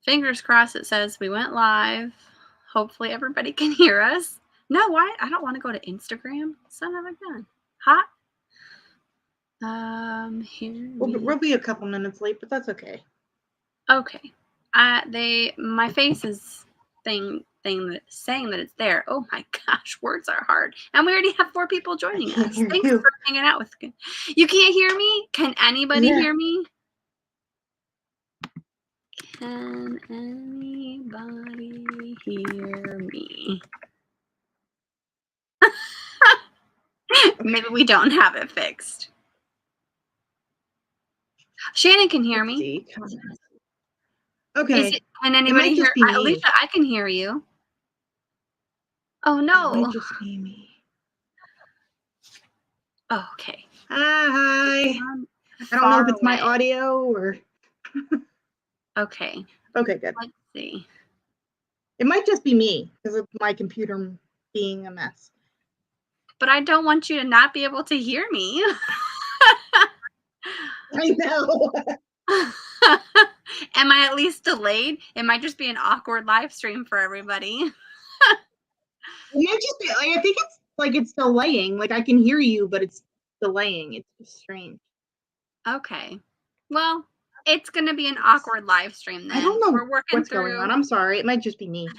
Fingers crossed it says we went live. Hopefully everybody can hear us. No, why? I don't want to go to Instagram. Son of a gun. Hot. Here We'll be a couple minutes late, but that's okay. Okay. My face is saying that it's there. Oh my gosh, words are hard. And we already have 4 people joining us. Thanks for hanging out with me. You can't hear me? Can anybody hear me? Can anybody hear me? Maybe we don't have it fixed. Shannon can hear me. Okay. Can anybody hear? Alicia, I can hear you. Oh no. It might just be me. Oh, okay. Hi. I don't know if it's my audio or. Okay. Okay, good. Let's see. It might just be me because of my computer being a mess. But I don't want you to not be able to hear me. I know. Am I at least delayed? It might just be an awkward live stream for everybody. It might just be, like, I think it's like it's delaying. Like I can hear you, but it's delaying. It's just strange. Okay. Well, it's going to be an awkward live stream then. I don't know We're working what's going on. I'm sorry. It might just be me.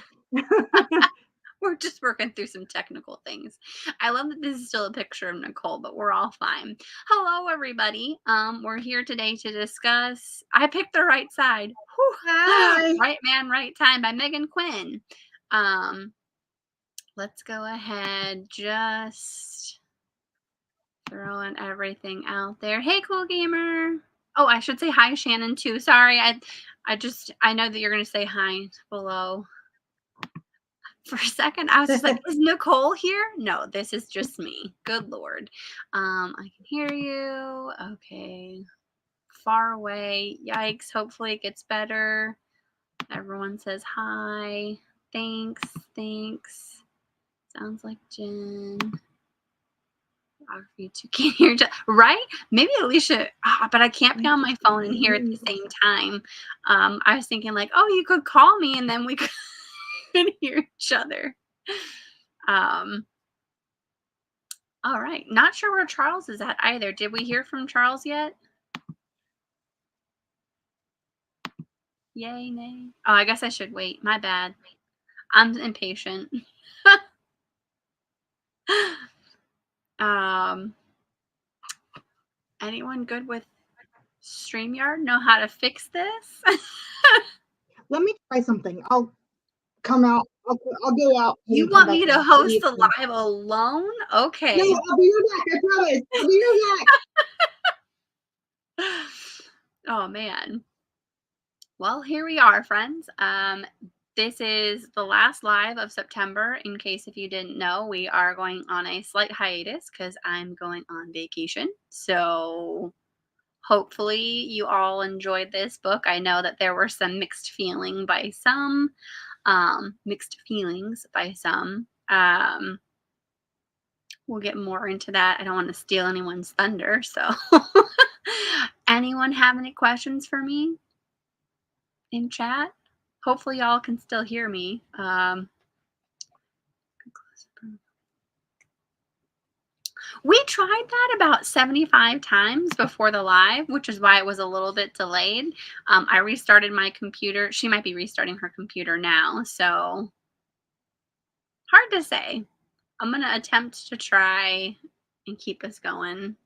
We're just working through some technical things. I love that this is still a picture of Nicole, but we're all fine. Hello, everybody. We're here today to discuss. I picked the right side. Whew. Hi. Right Man, Right Time by Meghan Quinn. Let's go ahead. Just throwing everything out there. Hey, cool gamer. Oh, I should say hi, Shannon, too. Sorry, I know that you're gonna say hi below. For a second, I was just like, is Nicole here? No, this is just me. Good Lord. I can hear you. Okay. Far away. Yikes. Hopefully it gets better. Everyone says hi. Thanks. Thanks. Sounds like Jen. You two can't hear each other. Right? Maybe Alicia, but I can't be on my phone and hear at the same time. I was thinking like, oh, you could call me and then we could hear each other. All right. Not sure where Charles is at either. Did we hear from Charles yet? Yay, nay. Oh, I guess I should wait. My bad. I'm impatient. Anyone good with StreamYard? Know how to fix this? Let me try something. I'll come out. I'll go out. You want me to host the live alone? Okay. No, I'll be right back. I promise. I'll be right back. Oh, man. Well, here we are, friends. This is the last live of September. In case if you didn't know, we are going on a slight hiatus because I'm going on vacation. So hopefully you all enjoyed this book. I know that there were some mixed feelings by some. We'll get more into that. I don't want to steal anyone's thunder. So anyone have any questions for me in chat? Hopefully y'all can still hear me. We tried that about 75 times before the live, which is why it was a little bit delayed. I restarted my computer. She might be restarting her computer now, so hard to say. I'm going to attempt to try and keep us going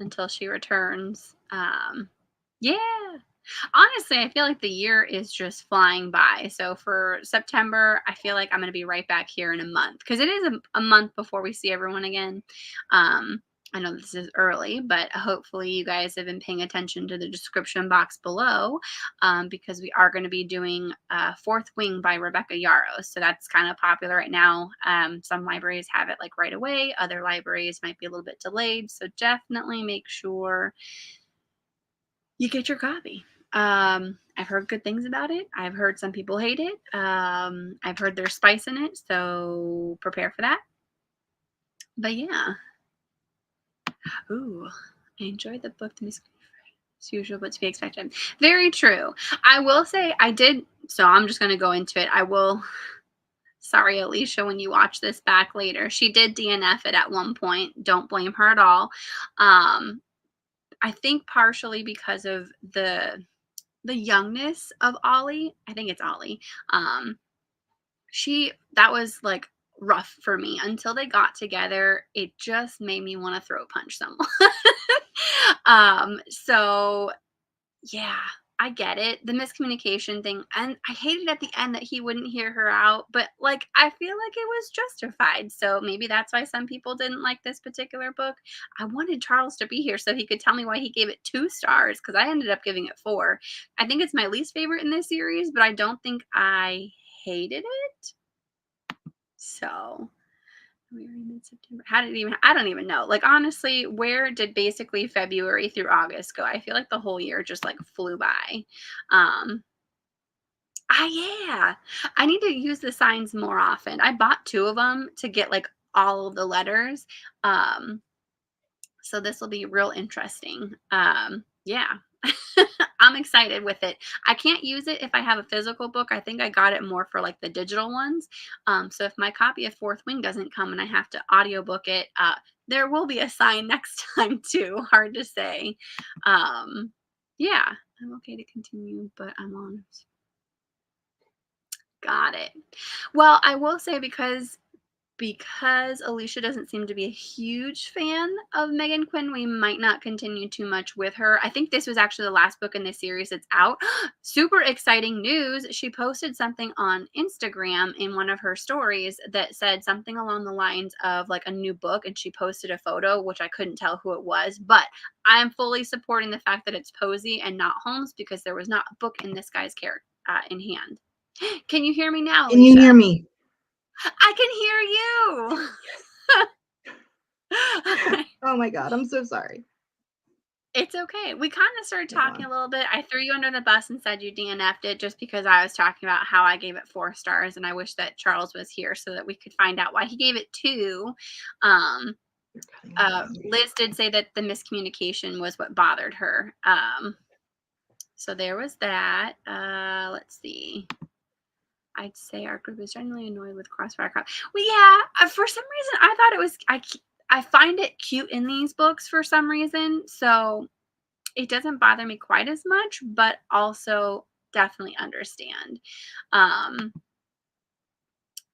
until she returns. Yeah. Honestly, I feel like the year is just flying by. So for September, I feel like I'm going to be right back here in a month because it is a month before we see everyone again. I know this is early, but hopefully you guys have been paying attention to the description box below because we are going to be doing Fourth Wing by Rebecca Yarros. So that's kind of popular right now. Some libraries have it like right away. Other libraries might be a little bit delayed. So definitely make sure you get your copy. I've heard good things about it. I've heard some people hate it. I've heard there's spice in it, so prepare for that. But yeah. Ooh, I enjoyed the book. It's usually what to be expected. Very true. I will say I did, so I'm just going to go into it. I will, sorry, Alicia, when you watch this back later, she did DNF it at one point. Don't blame her at all. I think partially because of the youngness of Ollie. I think it's Ollie. Um, that was like rough for me until they got together. It just made me want to throw punch someone. So yeah, I get it. The miscommunication thing. And I hated at the end that he wouldn't hear her out, but like I feel like it was justified. So maybe that's why some people didn't like this particular book. I wanted Charles to be here so he could tell me why he gave it 2 stars because I ended up giving it 4. I think it's my least favorite in this series, but I don't think I hated it. So we are in mid-September. How did it even? I don't even know. Like honestly, where did basically February through August go? I feel like the whole year just like flew by. Yeah. I need to use the signs more often. I bought 2 of them to get like all of the letters. So this will be real interesting. Yeah. I'm excited with it. I can't use it if I have a physical book. I think I got it more for like the digital ones. So if my copy of Fourth Wing doesn't come and I have to audiobook it, there will be a sign next time too. Hard to say. Yeah, I'm okay to continue, but I'm on. Got it. Well, I will say because Alicia doesn't seem to be a huge fan of Meghan Quinn, we might not continue too much with her. I think this was actually the last book in this series that's out. Super exciting news. She posted something on Instagram in one of her stories that said something along the lines of like a new book, and she posted a photo, which I couldn't tell who it was, but I'm fully supporting the fact that it's Posey and not Holmes because there was not a book in this guy's character in hand. Can you hear me now, Can you Alicia? hear me? I can hear you. Oh my God, I'm so sorry. It's okay. We kind of started talking a little bit. I threw you under the bus and said you DNF'd it just because I was talking about how I gave it 4 stars, and I wish that Charles was here so that we could find out why he gave it 2. Liz did say that the miscommunication was what bothered her. So there was that. Let's see. I'd say our group is generally annoyed with Crossfire Cop. Well, yeah, for some reason, I thought it was, I find it cute in these books for some reason. So it doesn't bother me quite as much, but also definitely understand.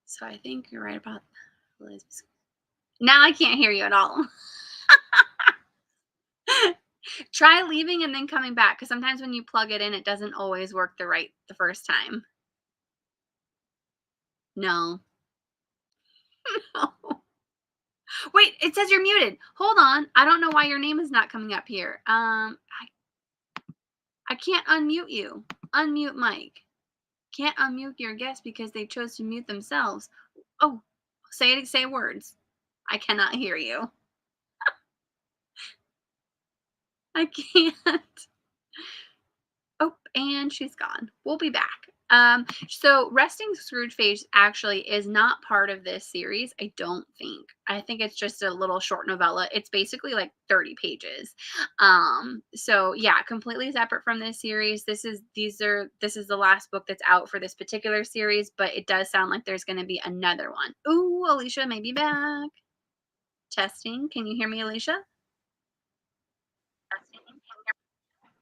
So I think you're right about Liz. Now I can't hear you at all. Try leaving and then coming back because sometimes when you plug it in, it doesn't always work the first time. No. Wait, it says you're muted. Hold on. I don't know why your name is not coming up here. I can't unmute you. Unmute Mike. Can't unmute your guest because they chose to mute themselves. Oh, say words. I cannot hear you. I can't. Oh, and she's gone. We'll be back. So Resting Scrooge Face actually is not part of this series, I don't think. I think it's just a little short novella. It's basically like 30 pages. So yeah, completely separate from this series. This is the last book that's out for this particular series, but it does sound like there's gonna be another one. Ooh, Alicia may be back. Testing. Can you hear me, Alicia?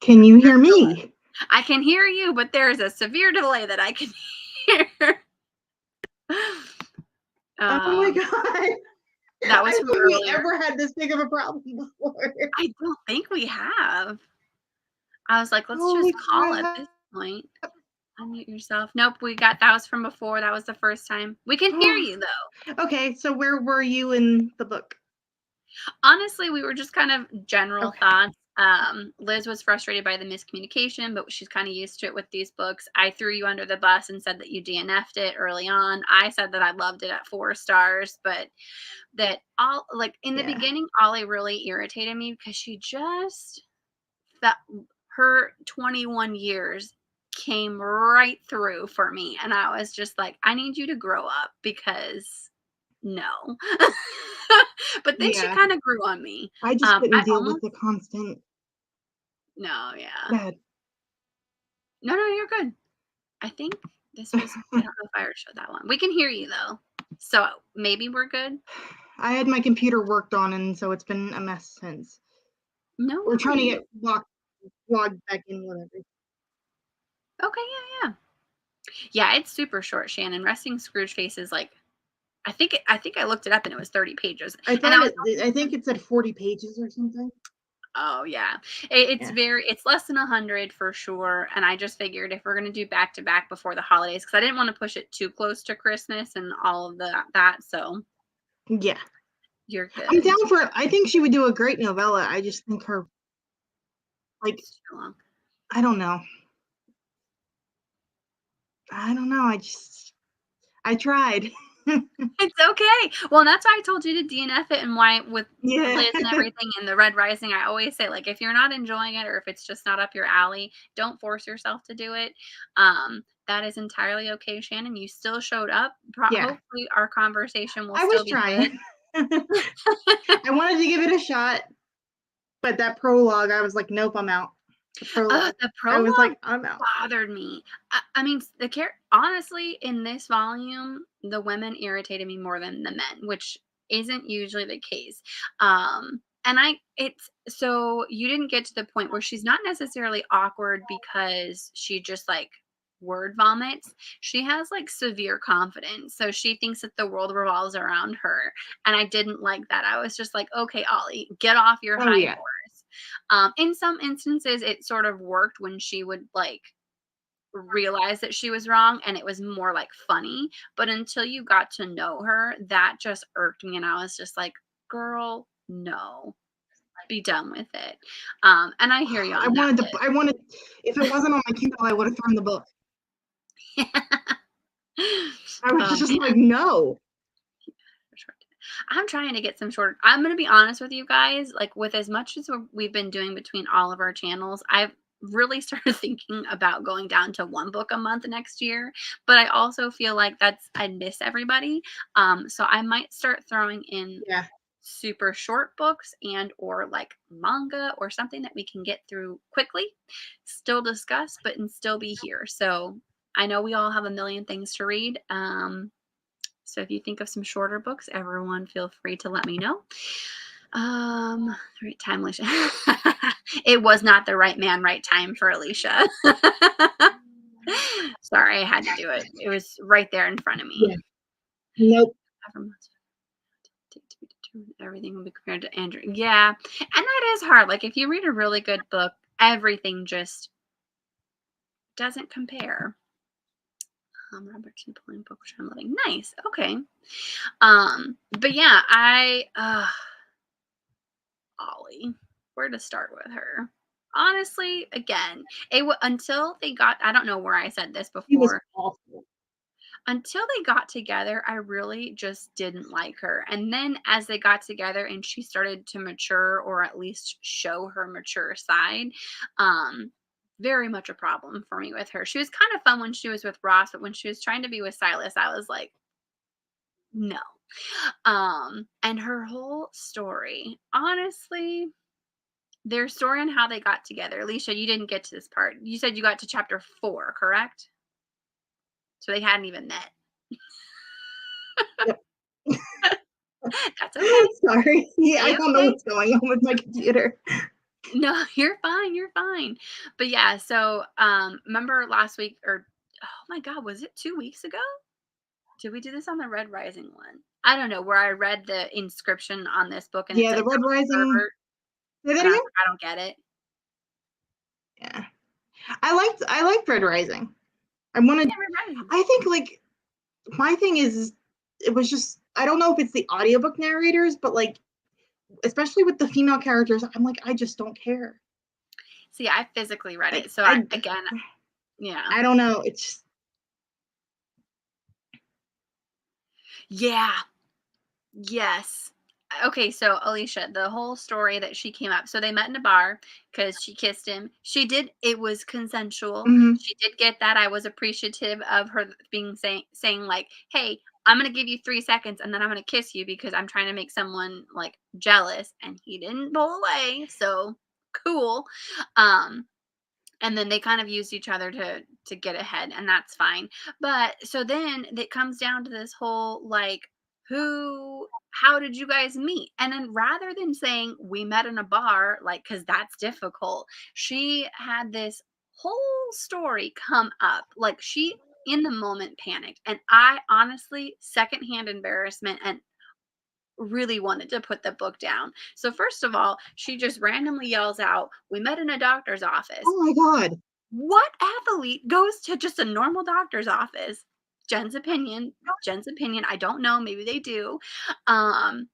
Can you hear me? I can hear you, but there's a severe delay that I can hear. Oh my God. That was I from don't think we earlier. ever had this big of a problem before. I don't think we have. I was like, let's Holy just call it at crap. this point. Unmute yourself. Nope, that was from before. That was the first time. We can hear you though. Okay, so where were you in the book? Honestly, we were just kind of general Okay. thoughts. Liz was frustrated by the miscommunication, but she's kind of used to it with these books. I threw you under the bus and said that you DNF'd it early on. I said that I loved it at 4 stars, but that all like in the beginning, Ollie really irritated me because she just that her 21 years came right through for me. And I was just like, I need you to grow up because no. But then she Yeah. kind of grew on me. I just couldn't I deal with almost the constant No, yeah. Bad. No, no, you're good. I think this was I don't know if I already showed that one. We can hear you though. So maybe we're good. I had my computer worked on, and so it's been a mess since. No We're trying to worries. get logged back in, whatever. Okay, yeah, yeah. Yeah, it's super short, Shannon. Resting Scrooge Face is like I think I looked it up and it was 30 pages. I And I thought was I think it said 40 pages or something. oh yeah. Yeah. It's less than 100 for sure. And I just figured if we're gonna do back to back before the holidays, because I didn't want to push it too close to Christmas and all of that. So Yeah. you're I'm good. down for I think she would do a great novella. I just think her like It's too long. I don't know. I tried. It's okay. Well, and that's why I told you to DNF it and why with Yeah. Liz and everything and the Red Rising, I always say, like, if you're not enjoying it or if it's just not up your alley, don't force yourself to do it. That is entirely okay, Shannon. You still showed up. Yeah. Hopefully, our conversation will I was still be trying. good. I wanted to give it a shot, but that prologue, I was like, nope, I'm out. The prologue. The I was prologue like, I'm out. bothered me. I mean, honestly, in this volume, the women irritated me more than the men, which isn't usually the case. And it's so you didn't get to the point where she's not necessarily awkward because she just like word vomits. She has like severe confidence. So she thinks that the world revolves around her. And I didn't like that. I was just like, okay, Ollie, get off your Oh high yeah. horse. In some instances, it sort of worked when she would like realize that she was wrong and it was more like funny. But until you got to know her, that just irked me. And I was just like, girl, no, be done with it. And I hear you on that I wanted, if it wasn't on my Kindle, I would have thrown the book. list. I was Oh just man. like, no. Short. I'm trying to get some short. I'm going to be honest with you guys. Like, with as much as we've been doing between all of our channels, I've really started thinking about going down to one book a month next year. But I also feel like I'd miss everybody. So I might start throwing in Yeah. super short books and or like manga or something that we can get through quickly, still discuss, but and still be here. So I know we all have a million things to read. So if you think of some shorter books, everyone feel free to let me know. Right time, Alicia. It was not the right man, right time for Alicia. Sorry, I had to do it. It was right there in front of Yeah. me. Nope. Everything will be compared to Andrew. Yeah. And that is hard. Like if you read a really good book, everything just doesn't compare. Robert T. Pulling book, which I'm loving. Nice. Okay. But yeah, Ollie, where to start with her? Honestly, again, until they got, I don't know where I said this He was before. awful. Until they got together, I really just didn't like her. And then as they got together and she started to mature or at least show her mature side, um, very much a problem for me with her. She was kind of fun when she was with Ross, but when she was trying to be with Silas, I was like, no. And her whole story, honestly, their story on how they got together. Alicia, you didn't get to this part. You said you got to chapter 4, correct? So they hadn't even met. Yep. That's okay. Sorry. Yeah, I don't know A-okay. what's going on with my computer. No, you're fine, you're fine. But yeah, so, remember last week or oh my god, was it 2 weeks ago? Did we do this on the Red Rising one? I don't know, where I read the inscription on this book and it Yeah, said the Red Rising. pervert, Say that and I was again? like, "I don't get it." Yeah. I liked Red Rising. Yeah, Red Rising. I think like my thing is it was just I don't know if it's the audiobook narrators, but like especially with the female characters, I'm like, I just don't care. See, I physically read Like it, so I again, yeah. I don't know. It's just, Yeah. Yes. Okay, so Alicia, the whole story that she came up. So they met in a bar because she kissed him. It was consensual. mhm. She did get that. I was appreciative of her being saying like, "Hey, I'm gonna give you 3 seconds and then I'm gonna kiss you because I'm trying to make someone like jealous." And he didn't pull away. So Cool. Um, and then they kind of used each other to get ahead, and that's fine. But so then it comes down to this whole like, who how did you guys meet? And then rather than saying we met in a bar, like, because that's difficult, she had this whole story come up. Like, she in the moment panicked, and I honestly secondhand embarrassment and really wanted to put the book down. So first of all, she just randomly yells out, "We met in a doctor's office." Oh my god. What athlete goes to just a normal doctor's office? Jen's opinion. Jen's opinion. I don't know. Maybe they do. Um,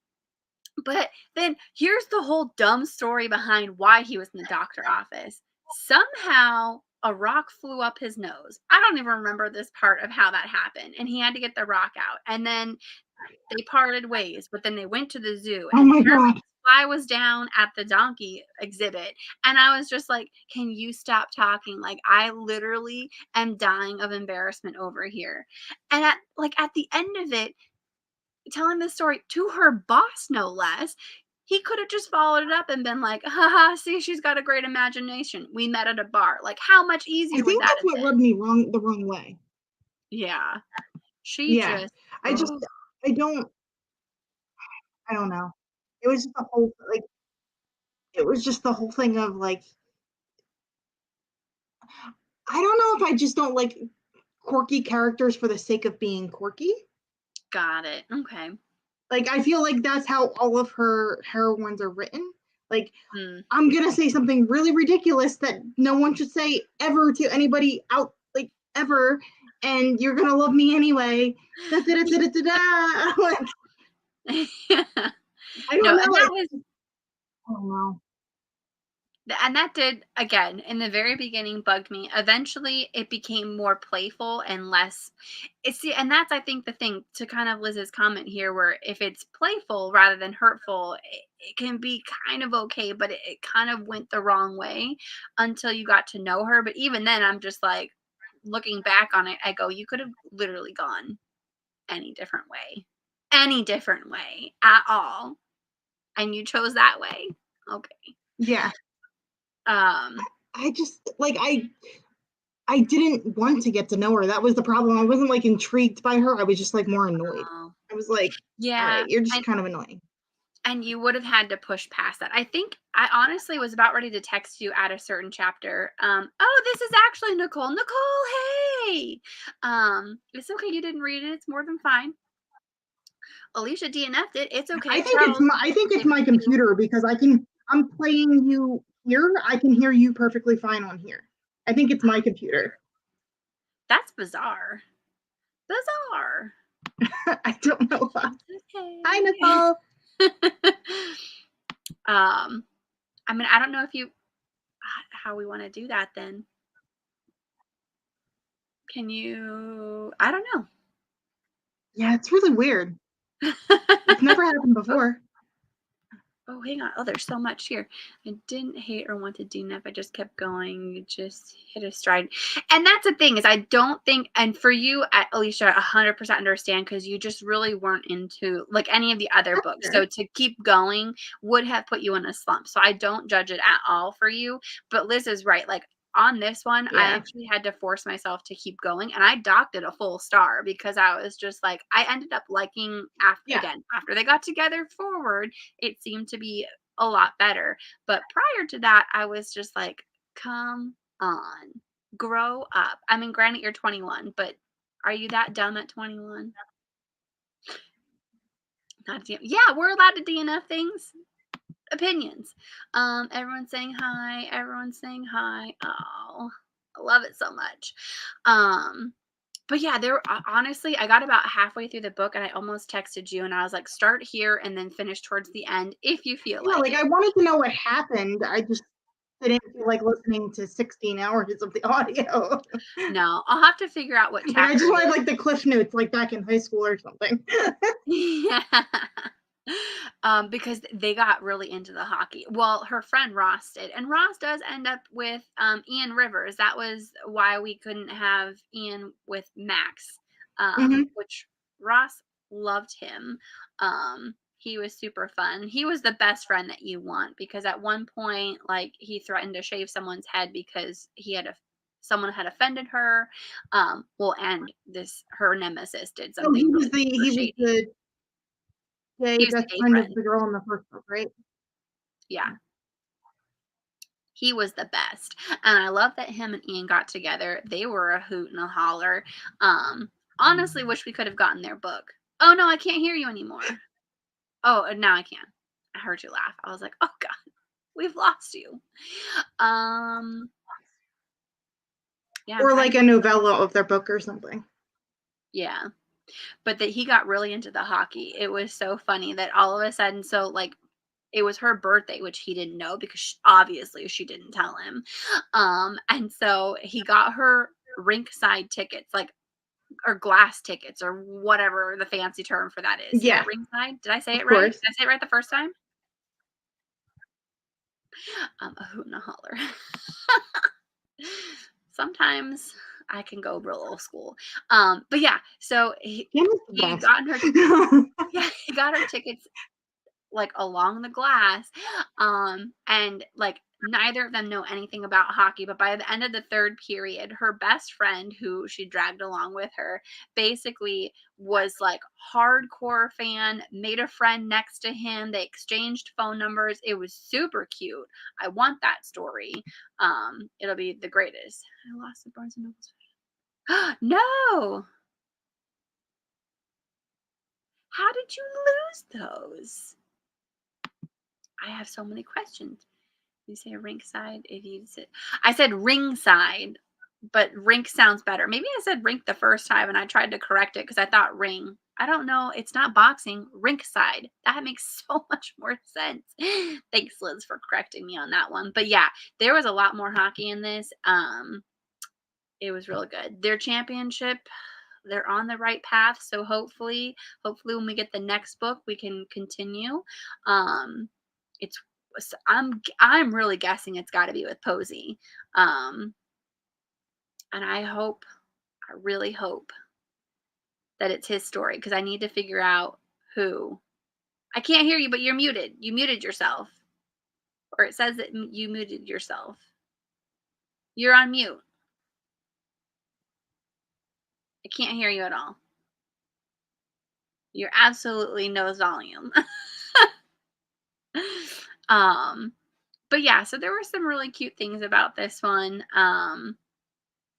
but then here's the whole dumb story behind why he was in the doctor office. Somehow a rock flew up his nose. I don't even remember this part of how that happened. And he had to get the rock out. And then they parted ways, but then they went to the zoo, Oh and my Herman's god. fly was down at the donkey exhibit, and I was just like, "Can you stop talking? Like, I literally am dying of embarrassment over here." And at the end of it, telling this story to her boss, no less, he could have just followed it up and been like, "Haha, see, she's got a great imagination. We met at a bar." Like, how much I easier would think that that's have what been? rubbed me the wrong way. Yeah. She Yeah. just I just ugh, I don't I don't know. It was just the whole like it was just the whole thing of like I don't know if I just don't like quirky characters for the sake of being quirky. got it. Okay. Like I feel like that's how all of her heroines are written. Like Mm. I'm gonna say something really ridiculous that no one should say ever to anybody out like ever, and you're gonna love me anyway. Da, da, da, da, da, da. Like, I No, don't and know. that was I don't know. and that did again, in the very beginning, bugged me. Eventually, it became more playful and less see, and that's, I think, the thing to kind of Liz's comment here, where if it's playful rather than hurtful, it can be kind of okay, but it kind of went the wrong way until you got to know her. But even then, I'm just like, looking back on it, I go, "You could have literally gone any different way at all, and you chose that way." Okay. Yeah, Um, I just like I didn't want to get to know her. That was the problem. I wasn't like intrigued by her. I was just like more annoyed. oh, I was like, all yeah, right, you're just and kind of annoying. you would have had to push past that. I think I honestly was about ready to text you at a certain chapter. Oh, this is actually Nicole. Nicole, hey. It's okay you didn't read it. It's more than fine. Alicia DNF'd it. It's okay. Charles I think it's gave it my to you. computer because I'm playing you here. I can hear you perfectly fine on here. I think it's my computer. That's bizarre. Bizarre. I don't know why. Hi, It's Nicole. okay. I mean, I don't know if you how we want to do that then. Can you I don't Yeah, it's really weird. know. It's never happened Oh, before. oh, hang on. Oh, there's so much here. I didn't hate or want to DNF. I just kept going. You just hit a stride. And that's the thing is I don't think and for you, Alicia, 100% understand because you just really weren't into like any of the other That's books. So fair. to keep going would have put you in a slump. So I don't judge it at all for you. But Liz is right. Like on this one, I Yeah. actually had to force myself to keep going, and I docked it a full star because I was just like, I ended up liking Yeah. after they got together forward, it seemed to be a lot better. But prior to that, I was just like, come on, grow up. I mean, granted, you're 21, but are you that dumb at 21? Not yeah, we're allowed to DNF things. Opinions. Everyone's saying hi. Everyone's saying hi. Oh, I love it so much. Um, but yeah, honestly, I got about halfway through the book and I almost texted you and I was like, start here and then finish towards the end if you feel Yeah, like like it. I wanted to know what happened. I just didn't feel like listening to 16 hours of the audio. No, I'll have to figure out what Like I chapter just it wanted is. like the cliff notes, like back in high school or something. Yeah. Because they got really into the hockey. Well, her friend Ross did, and Ross does end up with Ian Rivers. That was why we couldn't have Ian with Max, Hmm. which Ross loved him. He was super fun. He was the best friend that you want because at one point, like, he threatened to shave someone's head because someone had offended her. Well, and this her nemesis did So something really super he was shady. the gay He was the best gay friend of friend. the girl in the first book, right? Yeah. He was the best. And I love that him and Ian got together. They were a hoot and a holler. Honestly wish we could have gotten their book. Oh no, I can't hear you anymore. Oh, now I can. I heard you laugh. I was like, "Oh god, we've lost you." Um, yeah, I'm Or trying like to a novella of their book or something. yeah. But that he got really into the hockey. It was so funny that all of a sudden like it was her birthday, which he didn't know because obviously she didn't tell him. And so he got her rink side tickets, like or glass tickets or whatever the fancy term for that is. Yeah, Yeah, ringside. Did I say of it right? Did course. I say it right the first time? A hoot and a holler. Sometimes I can go real old school. But yeah, so Kim is the he best. got her yeah, he got her tickets like along the glass. And like neither of them know anything about hockey, but by the end of the third period, her best friend who she dragged along with her basically was like hardcore fan, made a friend next to him. They exchanged phone numbers. It was super cute. I want that story. It'll be the greatest. I lost the Barnes and Nobles. No. How did you lose those? I have so many questions. You say ringside if you said I said ringside, but rink sounds better. Maybe I said rink the first time and I tried to correct it because I thought ring. I don't know. It's not boxing. Rink side. That makes so much more sense. Thanks, Liz, for correcting me on that one. But yeah, there was a lot more hockey in this. It was really good. Their championship, they're on the right path. So hopefully when we get the next book, we can continue. It's I'm really guessing it's got to be with Posey. Um, and I really hope that it's his story because I need to figure out who. I can't hear you, but you're muted. You muted yourself, or it says that you muted yourself. You're on mute. I can't hear you at all. You're absolutely no volume. um, but yeah, so there were some really cute things about this one.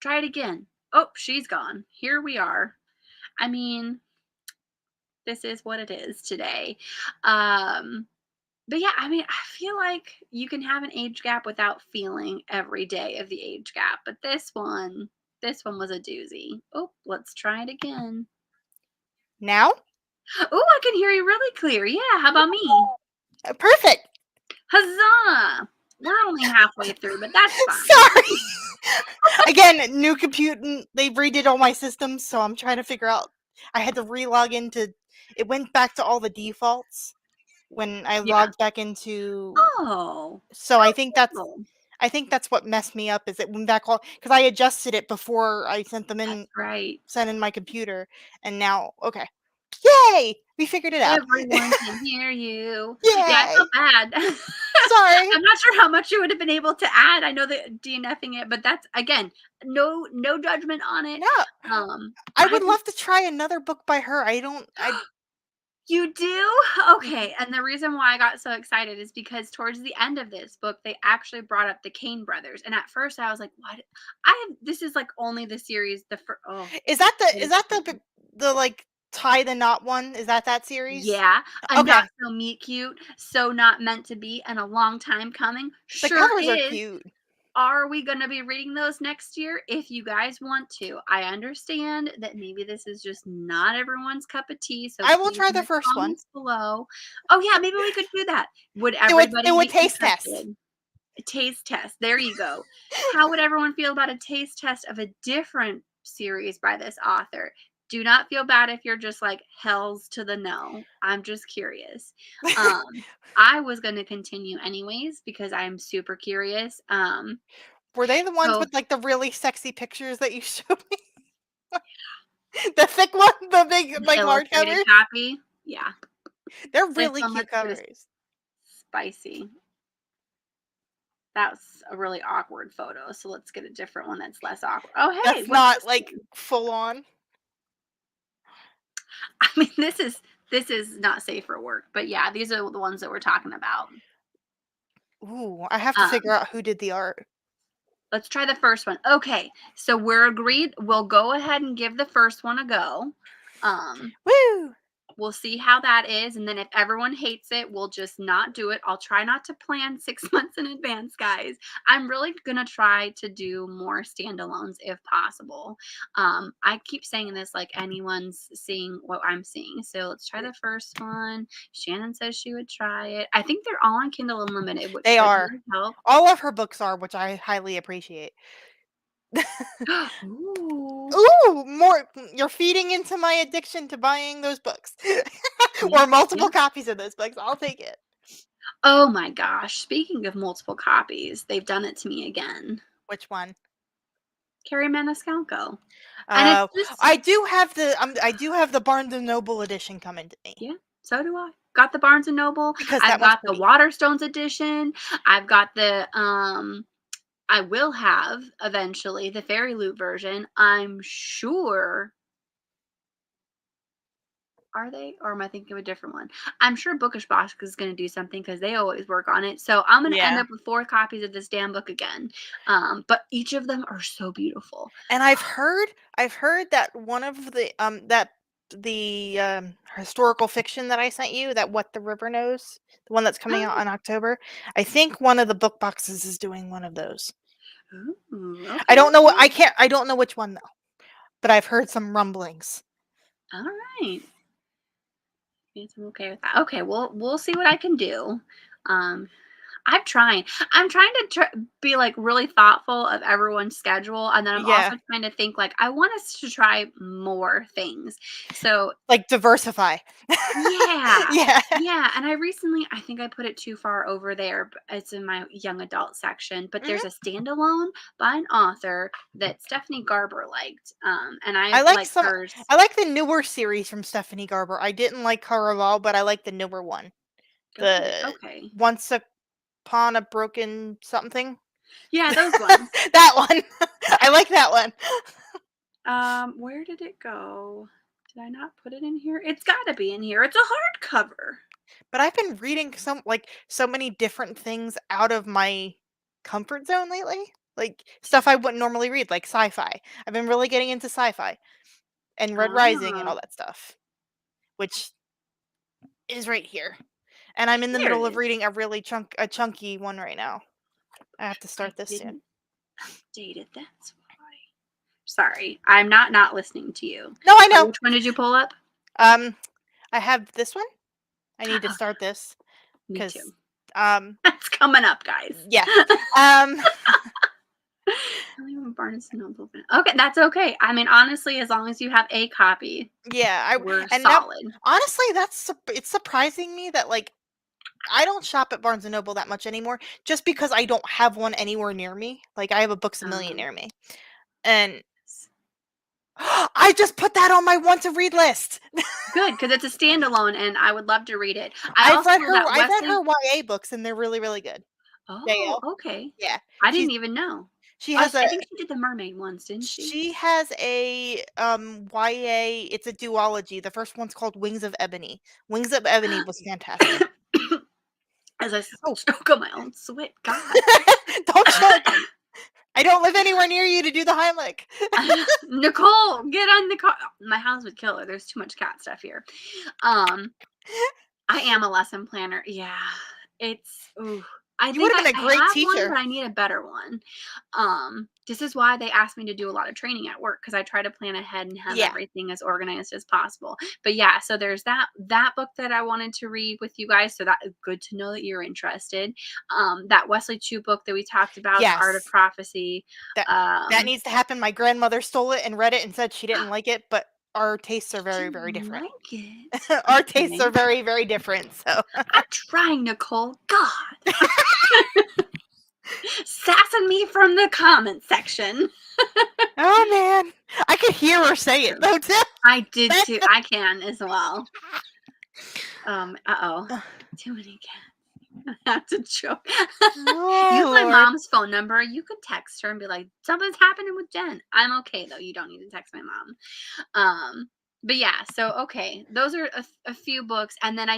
Try it again. Oh, she's gone. Here we are. I mean, this is what it is today. Um, but yeah, I mean, I feel like you can have an age gap without feeling every day of the age gap. But this one was a doozy. Oh, let's try it again. Now? Oh, I can hear you really clear. Yeah, how about me? Perfect. Huzzah! We're only halfway through, but that's fine. Sorry. Again, new computer. They redid all my systems, so I'm trying to figure out. I had to re-log into. It went back to all the defaults when I Yeah. logged back into. Oh. So I think that's. Cool. I think that's what messed me up. Is it went back all because I adjusted it before I sent them in. That's right. Sent in my computer, and now okay. Yay! We figured it out. Everyone can hear you. Yay! Yeah, I felt bad. Sorry. I'm not sure how much you would have been able to add. I know that DNFing it, but that's again, no judgment on it. No. I would love to try another book by her. You do? Mm-hmm. Okay. And the reason why I got so excited is because towards the end of this book, they actually brought up the Kane brothers. And at first I was like, what? This is like only the series, Is that the like tie the knot one? Is that series? yeah. A Okay. not so meet cute, so not meant to be, and a long time coming. The Sure covers are is. cute. Are we going to be reading those next year? If you guys want to. I understand that maybe this is just not everyone's cup of tea. So I will please try in the first one. comments below. Oh yeah, maybe we could do that. Would It everybody would be taste test. interested? A taste test. There you go. How would everyone feel about a taste test of a different series by this author? Do not feel bad if you're just like hells to the no. I'm just curious. I was going to continue anyways because I'm super curious. Were they the ones with like the really sexy pictures that you showed me? The thick one, the big like illustrated hardcover. copy. Yeah. They're This really one, cute let's get a covers. spicy. That's a really awkward photo, so let's get a different one that's less awkward. Oh, hey, That's what's not this like one? full on. I mean, this is not safe for work, but yeah, these are the ones that we're talking about. Ooh, I have to figure Um, out who did the art. let's try the first one. Okay, so we're agreed. We'll go ahead and give the first one a go. Woo! We'll see how that is, and then if everyone hates it, we'll just not do it. I'll try not to plan 6 months in advance, guys. I'm really gonna try to do more standalones if possible. I keep saying this like anyone's seeing what I'm seeing. So let's try the first one. Shannon says she would try it. I think they're all on Kindle Unlimited, which They should are. really help. All of her books are, which I highly appreciate. Ooh. Ooh, more. You're feeding into my addiction to buying those books. Yeah, Or multiple yeah. copies of those books. I'll take it. Oh my gosh. Speaking of multiple copies, they've done it to me again. Which one? Kerri Maniscalco. And it's Oh, just I do have the Barnes and Noble edition coming to me yeah, so do I. Got the Barnes and Noble. because I've that one's got the pretty. Waterstones edition. I've got the I will have eventually the Fairy Loot version. I'm sure are they? Or am I thinking of a different one? I'm sure Bookish Box is going to do something because they always work on it. So I'm going to end Yeah. up with 4 copies of this damn book again. But each of them are so beautiful. And I've heard that one of the historical fiction that I sent you, that What the River Knows, the one that's coming out Oh, in October, I think one of the book boxes is doing one of those. ooh, I okay. don't know what I don't know which one though, but I've heard some rumblings. All right. Yes, I'm okay with that. Okay, we'll see what I can do. Um, I'm trying to be like really thoughtful of everyone's schedule, and then I'm Yeah, also trying to think like I want us to try more things. So like diversify. yeah, Yeah. yeah. And I think I put it too far over there. It's in my young adult section, but there's Mhm. a standalone by an author that Stephanie Garber liked, and I I like like some hers. I like the newer series from Stephanie Garber. I didn't like Caraval, but I like the newer one. Good. The Okay. Once Upon a Broken something. Yeah, those ones. That one. I like that one. Where did it go? Did I not put it in here? It's got to be in here. It's a hardcover. But I've been reading so many different things out of my comfort zone lately. Like stuff I wouldn't normally read, like sci-fi. I've been really getting into sci-fi and Red Rising and Ah, all that stuff, which is right here. And I'm in the there it middle of is. reading a chunky one right now. I have to I start this soon. didn't update it. That's why. Sorry, I'm not listening to you. No, I know. Which one did you pull up? Um, I have this one. I need to Okay, start this me because, too. um, That's coming up, guys. yeah. Um, Only one Barnes and Noble. Okay, that's okay. I mean, honestly, as long as you have a copy, yeah. we're And now, solid. honestly, it's surprising me that like I don't shop at Barnes and Noble that much anymore, just because I don't have one anywhere near me. Like I have a Books a Million Um, near me, and I just put that on my want to read list. Good, because it's a standalone, and I would love to read it. I I've also read know her. that I've read Wesley. her YA books, and they're really, really good. Oh, JL. okay. Yeah, I she's didn't even know. she I has a think she did the mermaid ones, didn't she? she has a YA. It's a duology. The first one's called Wings of Ebony. Wings of Ebony was fantastic. As I Oh, choke on my own sweat. God. don't choke. I don't live anywhere near you to do the Heimlich. Nicole, get on the car. My house would kill her. There's too much cat stuff here. I am a lesson planner. Yeah. It's ooh. I You would think have been a I great have one, teacher. but I need a better one. This is why they asked me to do a lot of training at work because I try to plan ahead and have Yeah. everything as organized as possible. But yeah, so there's that book that I wanted to read with you guys. So that is good to know that you're interested. That Wesley Chu book that we talked about, The Art of Yes. Prophecy. That needs to happen. My grandmother stole it and read it and said she didn't like it, but our tastes are Did very, very you different. like it? Our tastes Okay. are very, very different. So I'm trying, Nicole. God. Sassing me from the comment section. oh man. I could hear her say it though too. I did too. I can as well. Too many cats. That's a joke. Oh, Use my Lord. mom's phone number. You could text her and be like, something's happening with Jen. I'm okay though. You don't need to text my mom. But yeah, so okay, those are a few books, and then I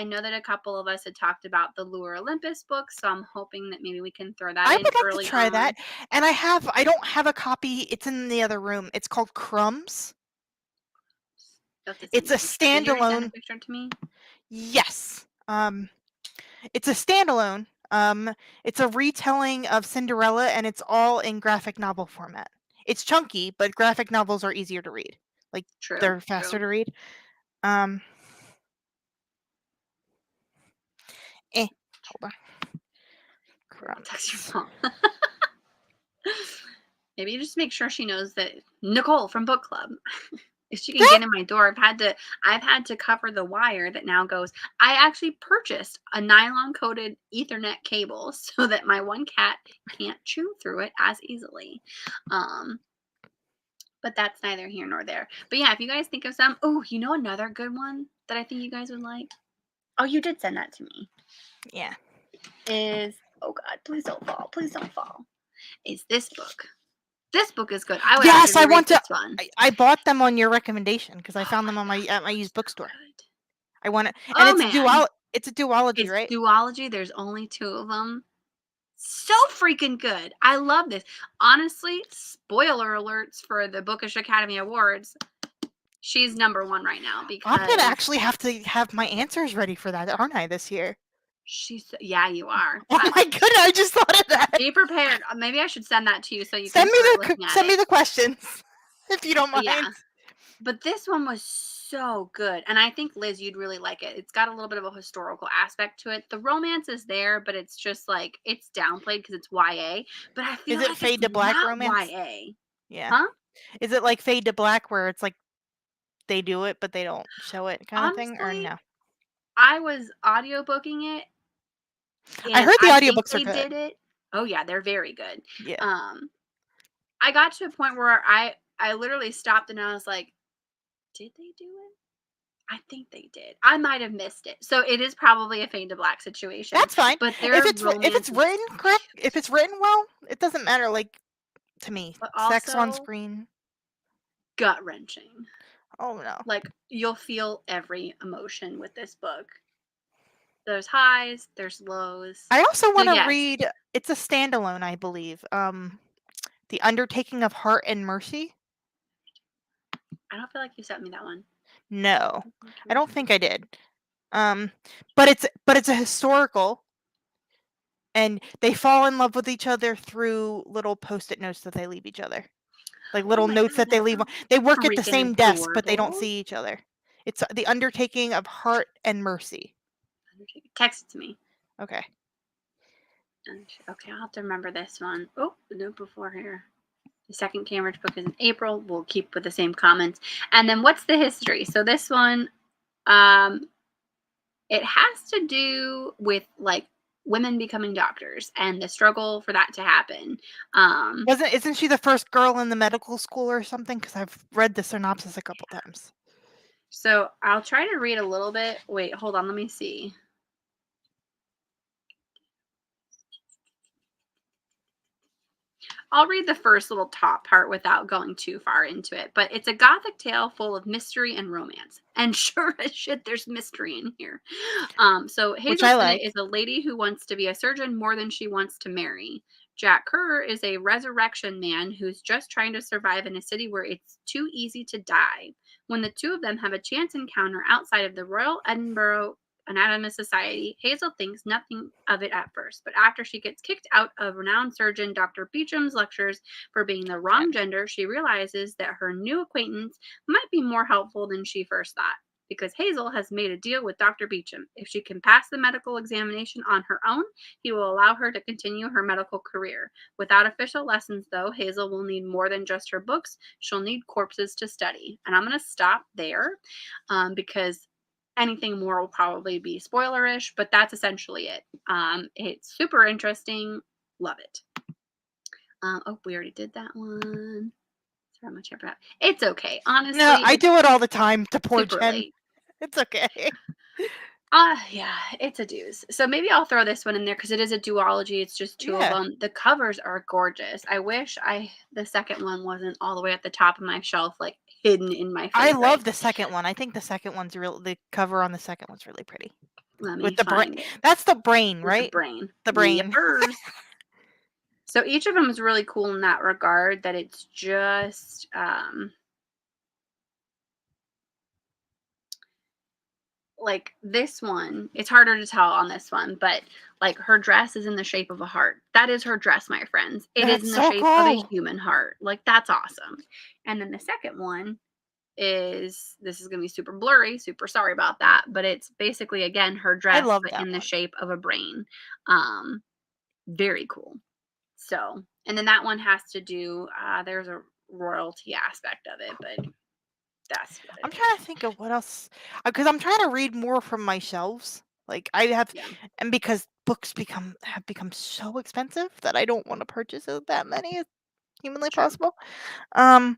know that a couple of us had talked about the Lure Olympus book, so I'm hoping that maybe we can throw that I in would like to early try on. that. And I don't have a copy. It's in the other room. It's called Crumbs. You'll have to send It's me a picture. Did you already send a standalone. picture to me? Yes. It's a standalone. It's a retelling of Cinderella, and it's all in graphic novel format. It's chunky, but graphic novels are easier to read. Like, True. they're faster to read. Hold on. I'll text your mom. Maybe you just make sure she knows that Nicole from book club. If she can get in my door, I've had to cover the wire that now goes. I actually purchased a nylon coated Ethernet cable so that my one cat can't chew through it as easily. But that's neither here nor there. But yeah, if you guys think of some, another good one that I think you guys would like. Oh, you did send that to me. Yeah. Oh God, please don't fall. Please don't fall. Is this book. This book is good. Yes, I read want to. this one. I bought them on your recommendation because I found them on at my used bookstore. Good. I want it, and it's a duology, It's right? duology. There's only 2 of them. So freaking good. I love this. Honestly, spoiler alerts for the Bookish Academy Awards. She's number 1 right now because I'm gonna actually have to have my answers ready for that, aren't I, this year? yeah, you are. Oh my goodness, I just thought of that. Be prepared. Maybe I should send that to you so you Send can me start looking at send me it. the questions if you don't mind. Yeah. But this one was so good. And I think, Liz, you'd really like it. It's got a little bit of a historical aspect to it. The romance is there, but it's just like, it's downplayed because it's YA. But I feel Is it like fade it's to black not romance? YA. Yeah. Huh? Is it like fade to black where it's like they do it but they don't show it kind of thing, or Honestly, no? I was audiobooking it. I And heard the I think audiobooks are they good. did it. Oh yeah, they're very good. Yeah. I got to a point where I literally stopped and I was like, did they do it? I think they did. I might have missed it. So it is probably a fade to black situation. That's fine. But If it's written correct, if it's written well, it doesn't matter. Like, to me, but sex on also screen. gut wrenching. Oh no. Like you'll feel every emotion with this book. There's highs, there's lows. I also want to yes. read. It's a standalone, I believe. The Undertaking of Heart and Mercy. I don't feel like you sent me that one. No, I don't think I did. But it's a historical, and they fall in love with each other through little post-it notes that they leave each other, like little notes that they leave. They work at the same desk, but they don't see each other. It's The Undertaking of Heart and Mercy. Text it to me. Okay. Okay, I'll have to remember this one. Oh, the note before here. The second Cambridge book is in April. We'll keep with the same comments. And then what's the history? So this one, it has to do with like women becoming doctors and the struggle for that to happen. Isn't she the first girl in the medical school or something? Because I've read the synopsis a couple times. So I'll try to read a little bit. Wait, hold on. Let me see. I'll read the first little top part without going too far into it, but it's a gothic tale full of mystery and romance. And sure as shit, there's mystery in here. So Hazel Bennett is a lady who wants to be a surgeon more than she wants to marry. Jack Kerr is a resurrection man who's just trying to survive in a city where it's too easy to die. When the 2 of them have a chance encounter outside of the Royal Edinburgh Anatomist Society, Hazel thinks nothing of it at first, but after she gets kicked out of renowned surgeon Dr. Beecham's lectures for being the wrong gender, she realizes that her new acquaintance might be more helpful than she first thought, because Hazel has made a deal with Dr. Beecham. If she can pass the medical examination on her own, he will allow her to continue her medical career. Without official lessons, though, Hazel will need more than just her books. She'll need corpses to study. And I'm going to stop there because anything more will probably be spoilerish, but that's essentially it. It's super interesting. Love it. We already did that one. Sorry, much about. It's okay. Honestly, No, I do it all the time to poor super Jen. late. It's okay. Yeah, it's a dooz. So maybe I'll throw this one in there because it is a duology. It's just two of Yeah. them. The covers are gorgeous. I wish the second one wasn't all the way at the top of my shelf, like hidden in my I favorite. love the second one. I think the second one's the cover on the second one's really pretty. Let me With the brain. find it. That's the brain, With the right? brain. The brain. Yippers. So each of them is really cool in that regard that it's just like this one, it's harder to tell on this one, but like her dress is in the shape of a heart. That is her dress, my friends. It is in That's the so shape of a cool. human heart. Like that's awesome. And then the second one is this is going to be super blurry, super sorry about that, but it's basically again her I dress love but that in the one. shape of a brain. Very cool. So, and then that one has to do there's a royalty aspect of it, but that's what I'm it trying is. to think of what else, because I'm trying to read more from my shelves. Like I have, Yeah. and because books have become so expensive that I don't want to purchase that many as humanly True. possible. Um,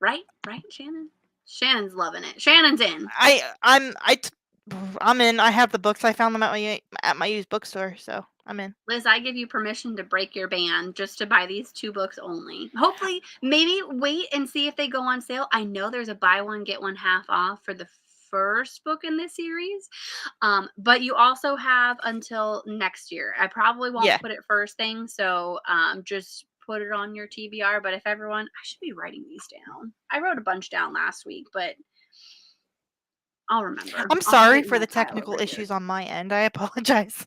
Right? Right, Shannon? Shannon's loving it. Shannon's in. I'm in. I have the books. I found them at my used bookstore, so I'm in. Liz, I give you permission to break your ban just to buy these 2 books only. Hopefully, maybe wait and see if they go on sale. I know there's a buy one, get one half off for the first book in this series. But you also have until next year. I probably won't Yeah. put it first thing, so just put it on your TBR. But if everyone, I should be writing these down. I wrote a bunch down last week, but I'll remember. I'm I'll put sorry it in for my the pile technical over here. issues on my end. I apologize.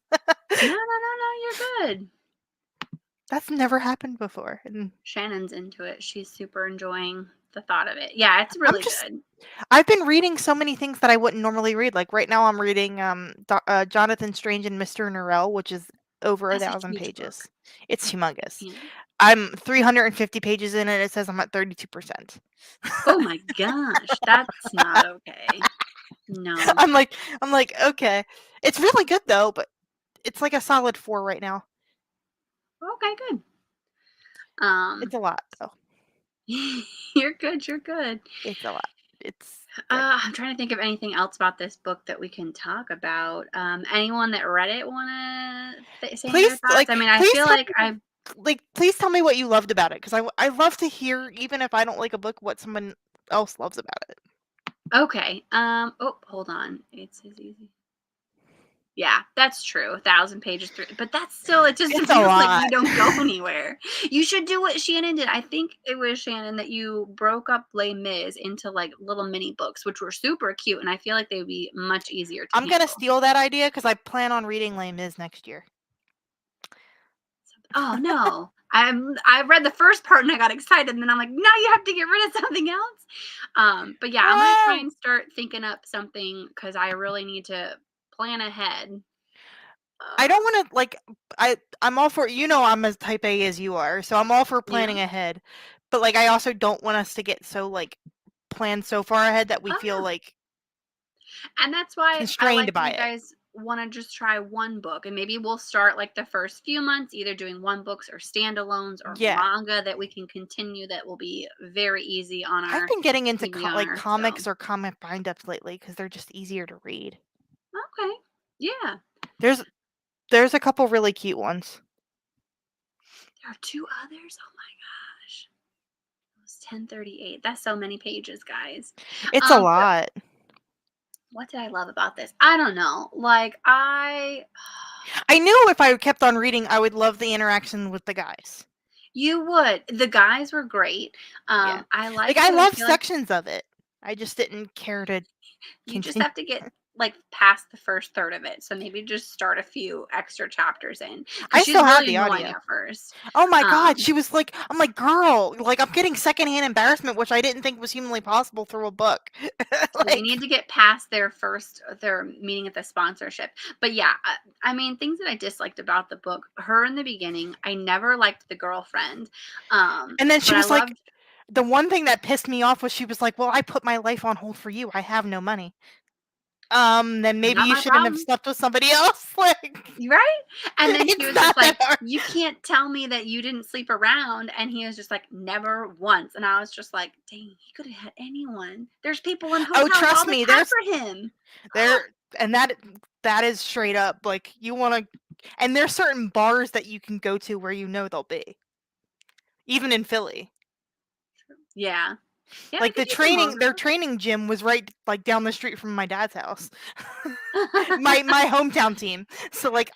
No, you're good. That's never happened before. And Shannon's into it. She's super enjoying the thought of it. Yeah, it's I'm really just good. I've been reading so many things that I wouldn't normally read. Like right now I'm reading Jonathan Strange and Mr. Norrell, which is over That's a 1,000 huge book. pages. It's humongous. Yeah. I'm 350 pages in and it says I'm at 32%. Oh my gosh, that's not okay. No. I'm like, okay. It's really good though, but it's like a solid 4 right now. Okay, good. It's a lot though. You're good. You're good. It's a lot. It's I'm trying to think of anything else about this book that we can talk about. Anyone that read it want to say their please thoughts? I mean, I please feel tell like me, I've please tell me what you loved about it, because I love to hear, even if I don't like a book, what someone else loves about it. okay. Oh, hold on. It's as easy. Yeah, that's true. 1,000 pages through, but that's still, it just It's a feels like lot. we don't go anywhere. You should do what Shannon did. I think it was Shannon that you broke up Les Mis into like little mini books, which were super cute, and I feel like they would be much easier to I'm gonna handle. steal that idea because I plan on reading Les Mis next year. Oh no. I read the first part and I got excited, and then I'm like, now you have to get rid of something else. But yeah, I'm gonna try No! and start thinking up something because I really need to plan ahead. I don't want to I'm all for, I'm as type A as you are, so I'm all for Yeah. planning ahead. But like I also don't want us to get so planned so far ahead that we Oh feel yeah. And that's why I constrained like when by you it. guys want to just try one book, and maybe we'll start like the first few months either doing one books or standalones or Yeah. manga that we can continue that will be very easy on I've our been getting into TBR. So, comics or comic bind-ups lately because they're just easier to read. okay. Yeah. There's a couple really cute ones. There are 2 others. Oh my gosh. It was 1038. That's so many pages, guys. It's a But lot. what did I love about this? I don't know. Like I knew if I kept on reading, I would love the interaction with the guys. you would. The guys were great. Yeah. I Like, liked I it. I love feel like sections of it. I just didn't care to you just continue. have to get like past the first third of it. So maybe just start a few extra chapters in because I she's still have really the annoying audio. at first. Oh my god, Um, she was like, I'm like, girl, like, I'm getting secondhand embarrassment, which I didn't think was humanly possible through a book. so we need to get past their meeting at the sponsorship. But yeah, I mean, things that I disliked about the book, her in the beginning, I never liked the girlfriend. And then she But I was like, loved the one thing that pissed me off was she was like, well, I put my life on hold for you. I have no money. Then maybe Not you my shouldn't have problem. slept with somebody else. Like, Right? And then she it's was not just like, that hard. "You can't tell me that you didn't sleep around." And he was just like, "Never once." And I was just like, "Dang, he could have had anyone. There's people in Oh, hotels all trust the me, time for him." there, and that is straight up like you want to, and there's certain bars that you can go to where you know they'll be, even in Philly. Yeah. Yeah, I Like could use some their more. training gym was right like down the street from my dad's house. My hometown team. So like,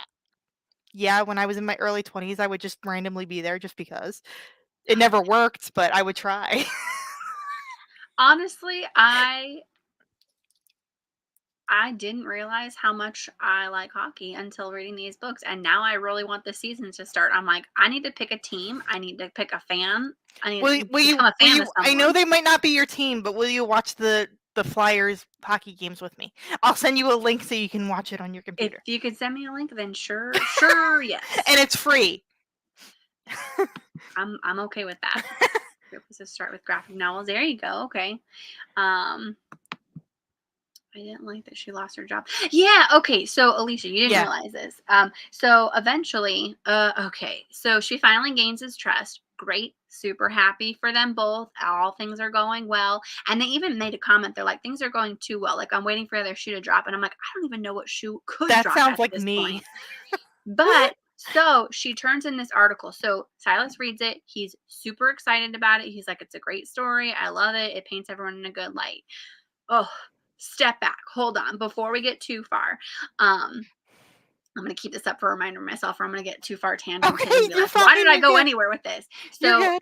yeah, when I was in my early 20s, I would just randomly be there just because. It never worked, but I would try. Honestly, I didn't realize how much I like hockey until reading these books, and now I really want the season to start. I'm like, I need to pick a team. I need to pick a fan. I need to become a Will fan you of I know someone. they might not be your team, but will you watch the Flyers hockey games with me? I'll send you a link so you can watch it on your If computer. you could send me a link, then sure, yes. And it's free. I'm okay with that. Great place to start with graphic novels. There you go. Okay. Um, I didn't like that she lost her job. Yeah, okay. So Alicia, you didn't Yeah. realize this. So eventually, okay. So she finally gains his trust. Great, super happy for them both. All things are going well. And they even made a comment. They're like, things are going too well. Like, I'm waiting for their shoe to drop. And I'm like, I don't even know what shoe could That drop sounds at like this me. point. But so she turns in this article. So Silas reads it. He's super excited about it. He's like, it's a great story. I love it. It paints everyone in a good light. Oh, step back. Hold on. Before we get too far. I'm going to keep this up for a reminder of myself, or I'm going to get too far tangenting and Okay, be you're like, why did fine. I You're go good. anywhere with this? You're So good.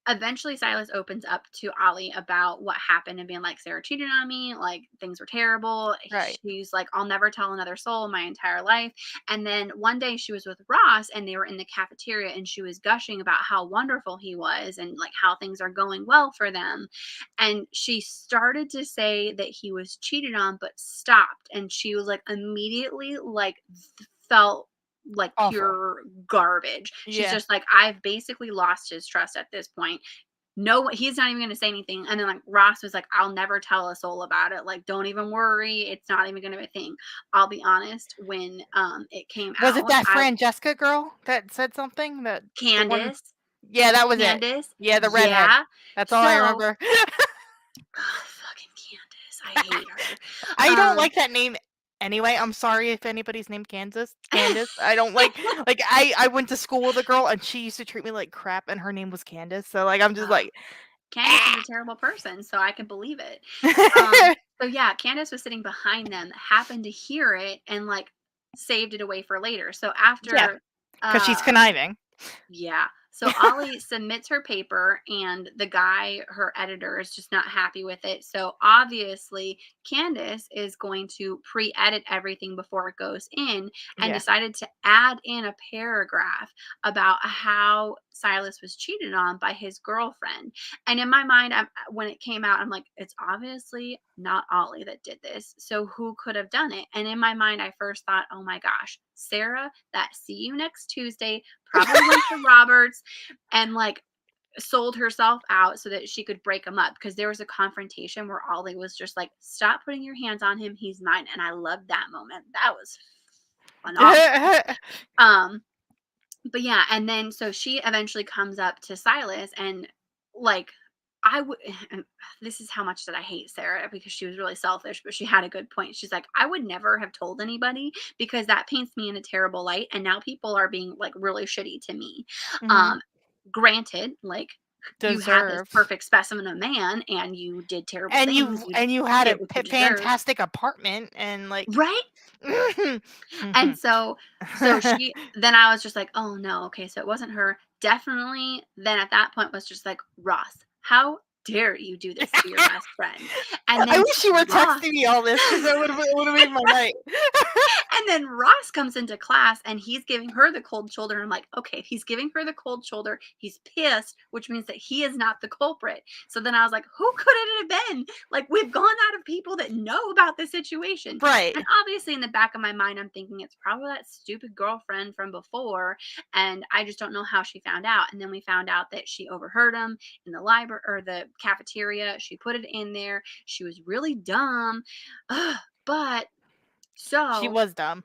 eventually Silas opens up to Ollie about what happened and being like, Sarah cheated on me, like things were terrible. Right. She's like, I'll never tell another soul in my entire life. And then one day she was with Ross and they were in the cafeteria and she was gushing about how wonderful he was and like how things are going well for them. And she started to say that he was cheated on, but stopped. And she was like immediately like felt like Awful. pure garbage. She's Yeah. just like, I've basically lost his trust at this point. No, he's not even going to say anything. And then like Ross was like, I'll never tell a soul about it. Like, don't even worry. It's not even going to be a thing. I'll be honest. When it came Was it out, that Francesca girl that said something? The one. Candace, Yeah, that was it. Candace, Yeah, the redhead. yeah. That's all I So, remember. fucking Candace, I hate her. I don't Um, like that name anyway. I'm sorry if anybody's named Candace. I don't like I went to school with a girl and she used to treat me like crap and her name was Candace. So like I'm just uh, like Candace is a terrible person, so I can believe it. ah. So yeah, Candace was sitting behind them, happened to hear it, and like saved it away for later. So Yeah, after, because she's um, conniving. yeah. So Ollie submits her paper, and the guy, her editor, is just not happy with it. So obviously, Candace is going to pre edit everything before it goes in and Yeah. decided to add in a paragraph about how Silas was cheated on by his girlfriend. And in my mind, when it came out, I'm like, it's obviously not Ollie that did this. So who could have done it? And in my mind, I first thought, oh my gosh, Sarah, that see you next Tuesday probably went to Roberts and like sold herself out so that she could break him up because there was a confrontation where Ollie was just like, stop putting your hands on him. He's mine. And I loved that moment. That was phenomenal. Um, but yeah, and then so she eventually comes up to Silas and like I would and this is how much that I hate Sarah because she was really selfish, but she had a good point. She's like, I would never have told anybody because that paints me in a terrible light and now people are being like really shitty to me. Mhm. Um granted, like you had this Deserve. perfect specimen of man and you did terrible things. You And you had a get what you deserve. fantastic apartment and like Right? And Mhm. so she then I was just like, "Oh, no, okay, so it wasn't her." Definitely then at that point was just like, "Ross, how dare you do this to your best friend?" And I then wish you were Ross texting me all this because it would have made my night. and then Ross comes into class and he's giving her the cold shoulder. And I'm like, okay, if he's giving her the cold shoulder, he's pissed, which means that he is not the culprit. So then I was like, who could it have been? Like, we've gone out of people that know about the situation. Right. And obviously, in the back of my mind, I'm thinking it's probably that stupid girlfriend from before. And I just don't know how she found out. And then we found out that she overheard him in the library or the cafeteria. She put it in there. She was really dumb. Ugh. But She so was dumb.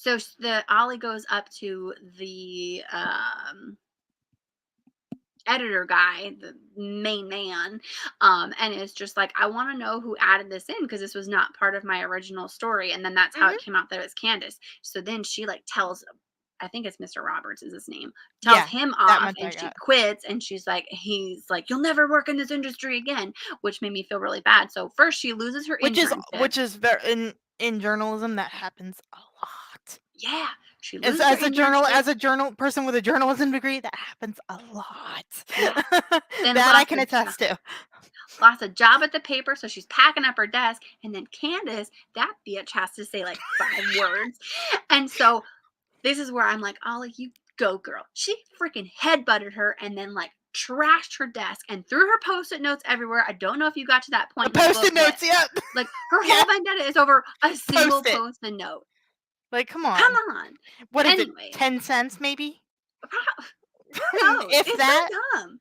the Ollie goes up to the editor guy, the main man, and is just like, I want to know who added this in because this was not part of my original story. And then that's how Mhm. it came out that it was Candace. So then she like tells, I think it's Mr. Roberts is his name, tells Yeah, him that off much I and she got. quits. And he's like, you'll never work in this industry again, which made me feel really bad. So first she loses her internship. Which is very in journalism that happens a lot. Yeah, she loses her internship. As a journal person with a journalism degree, that happens a lot. Yeah. Then That I lost can her attest to. lost a job at the paper, so she's packing up her desk. And then Candace, that bitch, has to say like 5 words. And so this is where I'm like, Ollie, you go, girl. She freaking headbutted her and then like trashed her desk and threw her post-it notes everywhere. I don't know if you got to that The point in the book post-it yet. notes, yep. Like her Yeah. whole vendetta is over a single Post-it. post-it note. Like, come on. Come on. What is Anyway, it? 10 cents, maybe? who knows? If It's that. so dumb.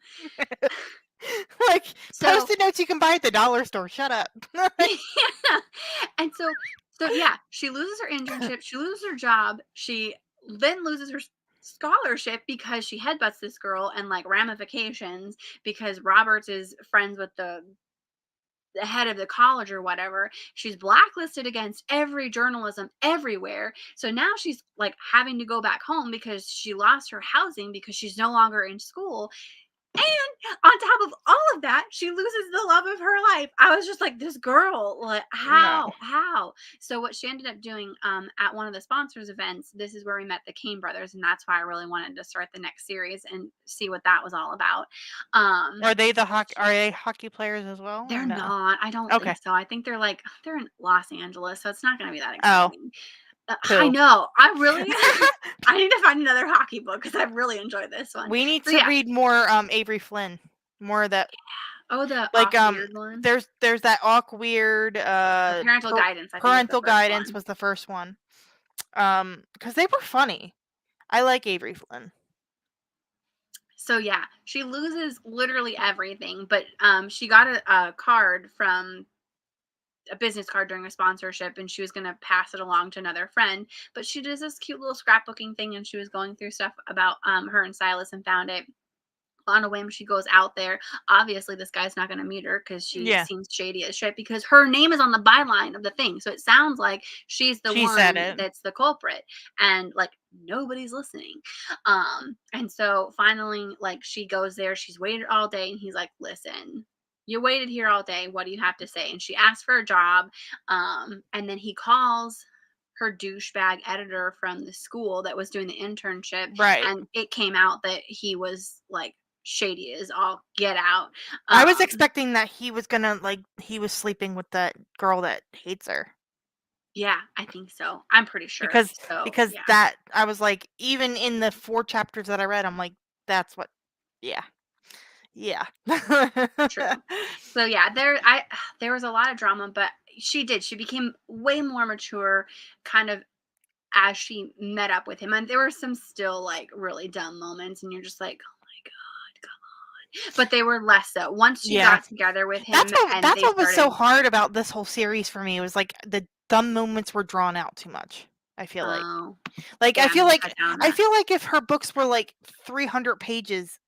Like, So post-it notes you can buy at the dollar store. Shut up. yeah. And so yeah, she loses her internship, she loses her job, she then loses her scholarship because she headbutts this girl, and like ramifications because Roberts is friends with the head of the college or whatever. She's blacklisted against every journalism everywhere. So now she's like having to go back home because she lost her housing because she's no longer in school. And on top of all of that, she loses the love of her life. I was just like, this girl, like, No. how? So what she ended up doing at one of the sponsors events, this is where we met the Kane brothers, and that's why I really wanted to start the next series and see what that was all about. Are they hockey players as well? Or They're no? not. I don't Okay. think so. I think they're in Los Angeles, so it's not going to be that Oh, exciting. I poo. know. I really I need to find another hockey book because I really enjoyed this one. We need So to yeah. read more Avery Flynn. More of that. Oh, the Like weird one. there's that weird The parental guidance, I think, is the parental first guidance one. was the first one. Because they were funny. I like Avery Flynn. So yeah, she loses literally everything, but she got a card from a business card during a sponsorship, and she was going to pass it along to another friend, but she does this cute little scrapbooking thing, and she was going through stuff about her and Silas and found it. On a whim, she goes out there. Obviously, this guy's not going to meet her because she Yeah. seems shady as shit because her name is on the byline of the thing. So it sounds like she's the She said one it. that's the culprit, and like nobody's listening. And so finally, like she goes there. She's waited all day, and he's like, "Listen, you waited here all day. What do you have to say?" And she asks for a job. And then he calls her douchebag editor from the school that was doing the internship, Right. and it came out that he was like shady as all get out. I was expecting that he was gonna he was sleeping with that girl that hates her. Yeah, I think so. I'm pretty sure. Because Yeah. that I was like, even in the 4 chapters that I read, I'm like, that's what. Yeah. Yeah. True. So yeah, there was a lot of drama, but she became way more mature kind of as she met up with him. And there were some still like really dumb moments, and you're just like, oh my god, come on. But they were less so once she Yeah. got together with him. That's what was so hard about this whole series for me. It was like the dumb moments were drawn out too much. I feel like. Like yeah, I feel they like cut down on I that. feel like if her books were like 300 pages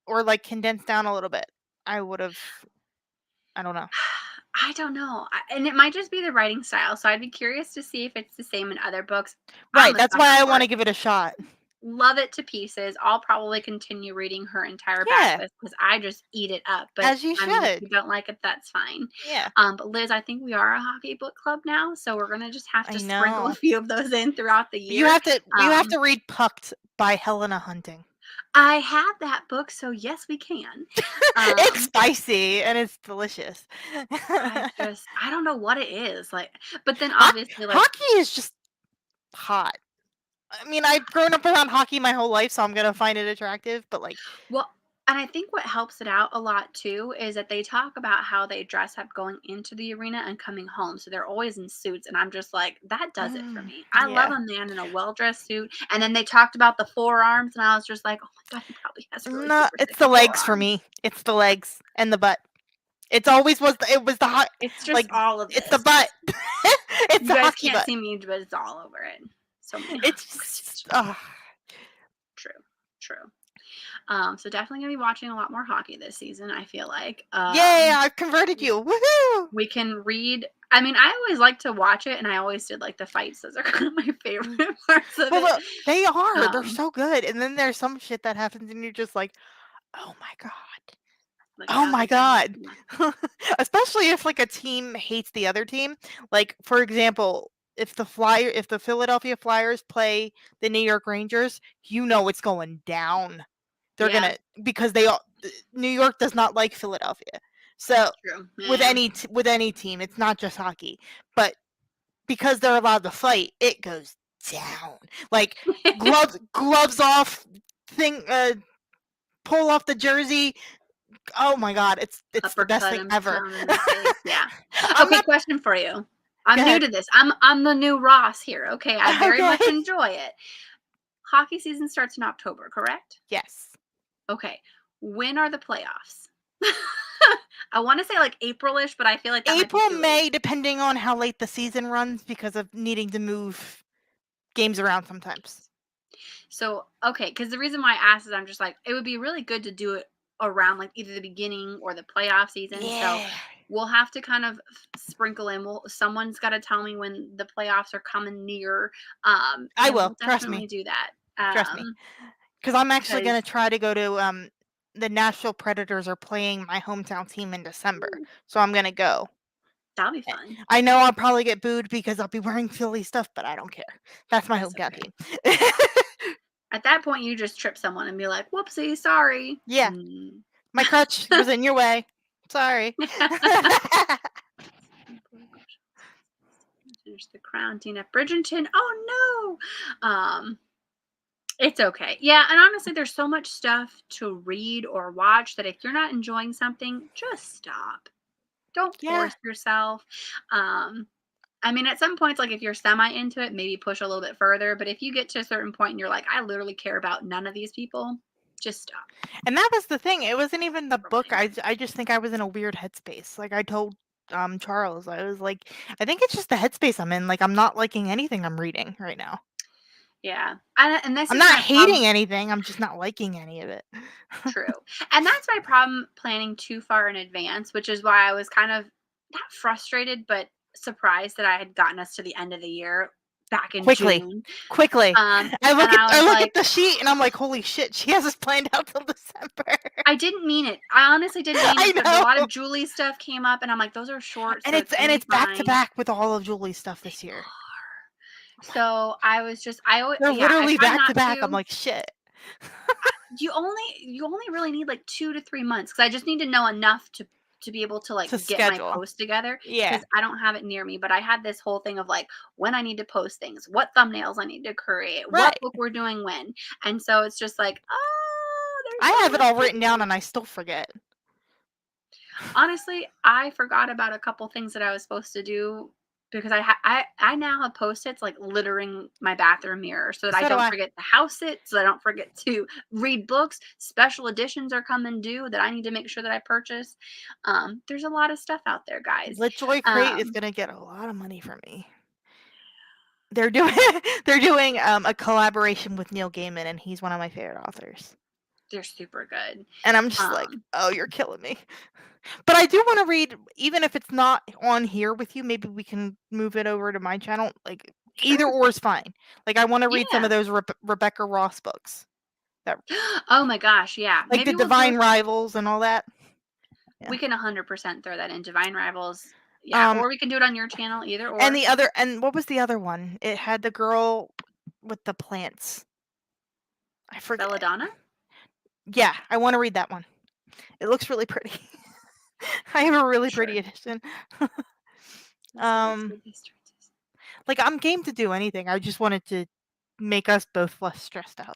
or like condensed down a little bit, I would have. I don't know. I don't know. And it might just be the writing style. So I'd be curious to see if it's the same in other books. I'm Right. a That's sucker why I for want to it. give it a shot. Love it to pieces. I'll probably continue reading her entire Yeah. backlist because I just eat it up. But As you I mean, if should. you don't like it, that's fine. Yeah. But Liz, I think we are a hockey book club now, so we're gonna just have I to sprinkle a know. few of those in throughout the year. You have to read Pucked by Helena Hunting. I have that book, so yes, we can. It's spicy and it's delicious. I don't know what it is like, but then obviously like hockey is just hot. I mean, I've grown up around hockey my whole life, so I'm gonna find it attractive. But like, well, and I think what helps it out a lot too is that they talk about how they dress up going into the arena and coming home. So they're always in suits. And I'm just like, that does it for me. I love yeah. a man in a well-dressed suit. And then they talked about the forearms, and I was just like, oh my God, he probably has really No, super it's thick the legs for forearms. me. It's the legs and the butt. It's always was. It was the hot. It's just Like all of it's the this. butt. It's You a guys hockey can't butt. see me, but it's all over it. So many It's hosts. True. So definitely gonna be watching a lot more hockey this season, I feel like. yay! I've converted you. Woohoo! We can read. I mean, I always like to watch it, and I always did like the fights. Those are kind of my favorite parts of Well, it. look, they are. They're Um, so good. And then there's some shit that happens, and you're just like, oh my god. like, Oh how's my it going? god. Especially if like a team hates the other team. Like, for example, if the Philadelphia Flyers play the New York Rangers, you know it's going down. They're Yeah. gonna, because New York does not like Philadelphia. So That's true. with Yeah. any team, it's not just hockey, but because they're allowed to fight, it goes down. Like gloves off, pull off the jersey. Oh my god, it's the best Uppercut thing him, ever. pound in the face. Yeah. I'm Okay, not question for you. Go I'm new ahead. to this. I'm the new Ross here. Okay, I very Okay. much enjoy it. Hockey season starts in October, correct? Yes. Okay. When are the playoffs? I want to say like April-ish, but I feel like that might be April, too late. May, depending on how late the season runs because of needing to move games around sometimes. So, okay, because the reason why I asked is I'm just like, it would be really good to do it around like either the beginning or the playoff season. So Yeah. we'll have to kind of sprinkle in. Someone's got to tell me when the playoffs are coming near. I And will. we'll Trust definitely me. do that. Trust me. Because I'm actually Because going to try to go to the Nashville Predators are playing my hometown team in December. So I'm going to go. that'll be fun. I know I'll probably get booed because I'll be wearing Philly stuff, but I don't care. That's my That's hometown okay. team. At that point, you just trip someone and be like, whoopsie, sorry. Yeah. My crutch was in your way. Sorry. Finish the crown, Tina Bridgerton. Oh no. It's okay. Yeah, and honestly, there's so much stuff to read or watch that if you're not enjoying something, just stop. Don't Yeah. force yourself. I mean, at some points, like if you're semi into it, maybe push a little bit further. But if you get to a certain point and you're like, I literally care about none of these people, just stop. And that was the thing. It wasn't even the book. Reminder. I just think I was in a weird headspace. Like I told Charles, I was like, I think it's just the headspace I'm in. Like I'm not liking anything I'm reading right now. Yeah. And this I'm is not my problem. hating anything. I'm just not liking any of it. True. And that's my problem planning too far in advance, which is why I was kind of not frustrated, but surprised that I had gotten us to the end of the year back in June. Quickly. And I look I was at like, the sheet and I'm like, holy shit, she has us planned out till December. I didn't mean it. I honestly didn't mean I it because a lot know. of Julie stuff came up, and I'm like, those are short, And so it's gonna be back to fine. back with all of Julie's stuff this year. So I was just, I They're literally try back not to back. to. I'm like, shit. You only really need like 2 to 3 months because I just need to know enough to be able to like To get my schedule. post together. Yeah. Because I don't have it near me, but I had this whole thing of like when I need to post things, what thumbnails I need to create, what Right. book we're doing when, and so it's just like, oh, there's I so have it much all to written do. down and I still forget. Honestly, I forgot about a couple things that I was supposed to do because I now have Post-its like littering my bathroom mirror so that I So do don't I. forget to house it, so I don't forget to read books. Special editions are coming due that I need to make sure that I purchase. There's a lot of stuff out there, guys. Litjoy Crate is gonna get a lot of money from me. They're doing a collaboration with Neil Gaiman, and he's one of my favorite authors. They're super good. And I'm just like, oh, you're killing me. But I do want to read, even if it's not on here with you, maybe we can move it over to my channel. Like either or is fine. Like I want to read some of those Rebecca Ross books. Oh my gosh, yeah. Like Maybe the we'll do Divine it. Rivals and all that. Yeah. We can 100% throw that in Divine Rivals. Yeah, or we can do it on your channel, either or. And what was the other one? It had the girl with the plants. I forget. Belladonna? Yeah, I want to read that one. It looks really pretty. I have a really pretty edition. Like I'm game to do anything. I just wanted to make us both less stressed out.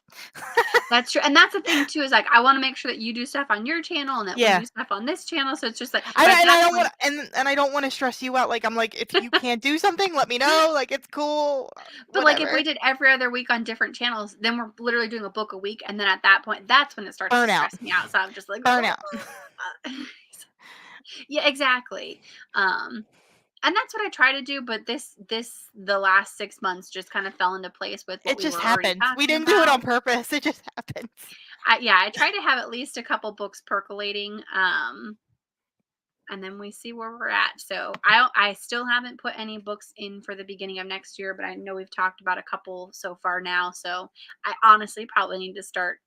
That's true, and that's the thing too. Is like I want to make sure that you do stuff on your channel and that we do stuff on this channel. So it's just like I don't want to stress you out. Like I'm like, if you can't do something, let me know. Like it's cool. But like if we did every other week on different channels, then we're literally doing a book a week, and then at that point, that's when it starts to stress me out. So I'm just like burnout. Yeah, exactly. And that's what I try to do, but the last 6 months just kind of fell into place with what It we just were already happens. We talking didn't do it on about. purpose. It just happens. I try to have at least a couple books percolating, and then we see where we're at. So I still haven't put any books in for the beginning of next year, but I know we've talked about a couple so far now. So I honestly probably need to start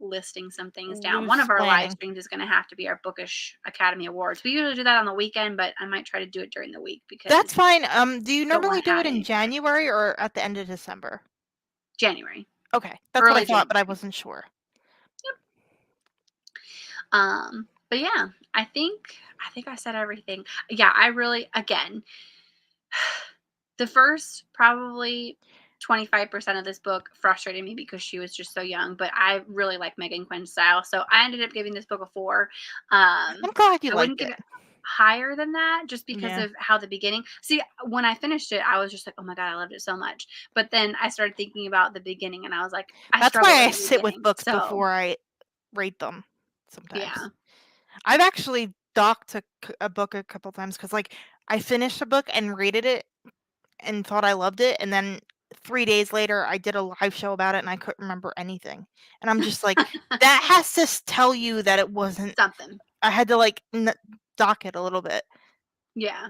listing some things down. One Loose of our live planning. streams is going to have to be our Bookish Academy Awards. We usually do that on the weekend, but I might try to do it during the week because That's fine. Do you don't normally want to do have it in any pressure. January or at the end of December? January, Okay, that's what I early thought, but I January. wasn't sure. But yeah, I think I said everything. Yeah, I really, again, the first probably 25% of this book frustrated me because she was just so young, but I really like Meghan Quinn's style. So I ended up giving this book a 4. I'm glad you I wouldn't liked give it. it higher than that just because Yeah. of how the beginning. See, when I finished it, I was just like, "Oh my god, I loved it so much." But then I started thinking about the beginning and I was like, I That's struggled why with I the sit with beginning. books So, before I rate them yeah. sometimes. I've actually docked a book a couple times because, like, I finished a book and rated it and thought I loved it, and then 3 days later, I did a live show about it, and I couldn't remember anything. And I'm just like, that has to tell you that it wasn't. Something. I had to, like, dock it a little bit. Yeah.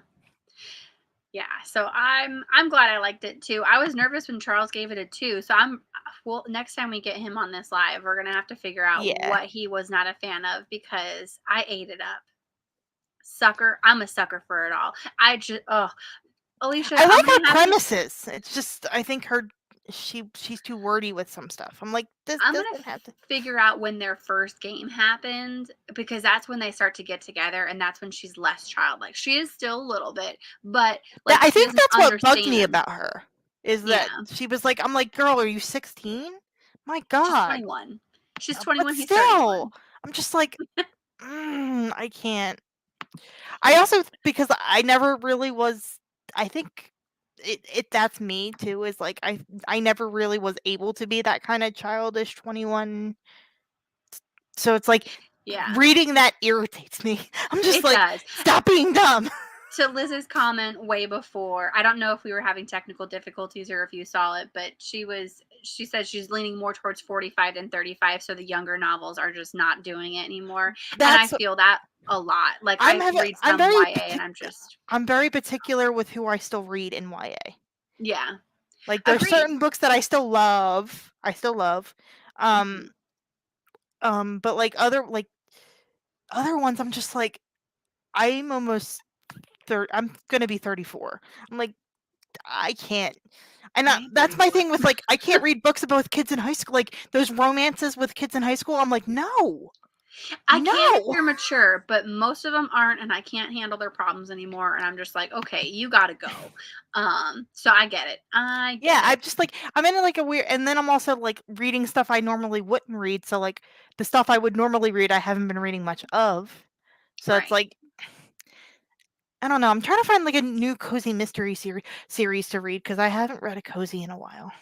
Yeah, so I'm glad I liked it too. I was nervous when Charles gave it a 2, so well, next time we get him on this live, we're gonna have to figure out Yeah. what he was not a fan of because I ate it up. Sucker, I'm a sucker for it all. I just Alicia, I I'm like gonna her have to premises. It's just I think she's too wordy with some stuff. I'm like, this I'm gonna doesn't have to. figure out when their first game happened because that's when they start to get together and that's when she's less childlike. She is still a little bit, but like I she think doesn't that's what bugged me understand. about her is Yeah, that she was like, I'm like, girl, are you 16? My she's God. 21. She's But 21, he's still, 31. I'm just like, I can't. I also because I never really was. I think it that's me too. Is like I never really was able to be that kind of childish 21. So it's like Yeah, reading that irritates me. I'm just it like, does. stop being dumb. To Liz's comment way before, I don't know if we were having technical difficulties or if you saw it, but she said she's leaning more towards 45 than 35, so the younger novels are just not doing it anymore. And I That's feel that a lot. Like I read I'm some very YA and I'm just I'm very particular with who I still read in YA. yeah. Like there's Agreed. certain books that I still love. Um Mhm. but like other ones I'm just like I'm almost I'm going to be 34. I'm like I can't. And I am that's my 34. thing with like I can't read books about kids in high school like those romances with kids in high school. I'm like, "No. I can if No." you're mature, but most of them aren't, and I can't handle their problems anymore. And I'm just like, okay, you gotta go. So I get it. I Yeah, get it. I'm just like I'm in like a weird and then I'm also like reading stuff I normally wouldn't read. So like the stuff I would normally read I haven't been reading much of. So it's Right. like I don't know. I'm trying to find like a new cozy mystery series to read because I haven't read a cozy in a while.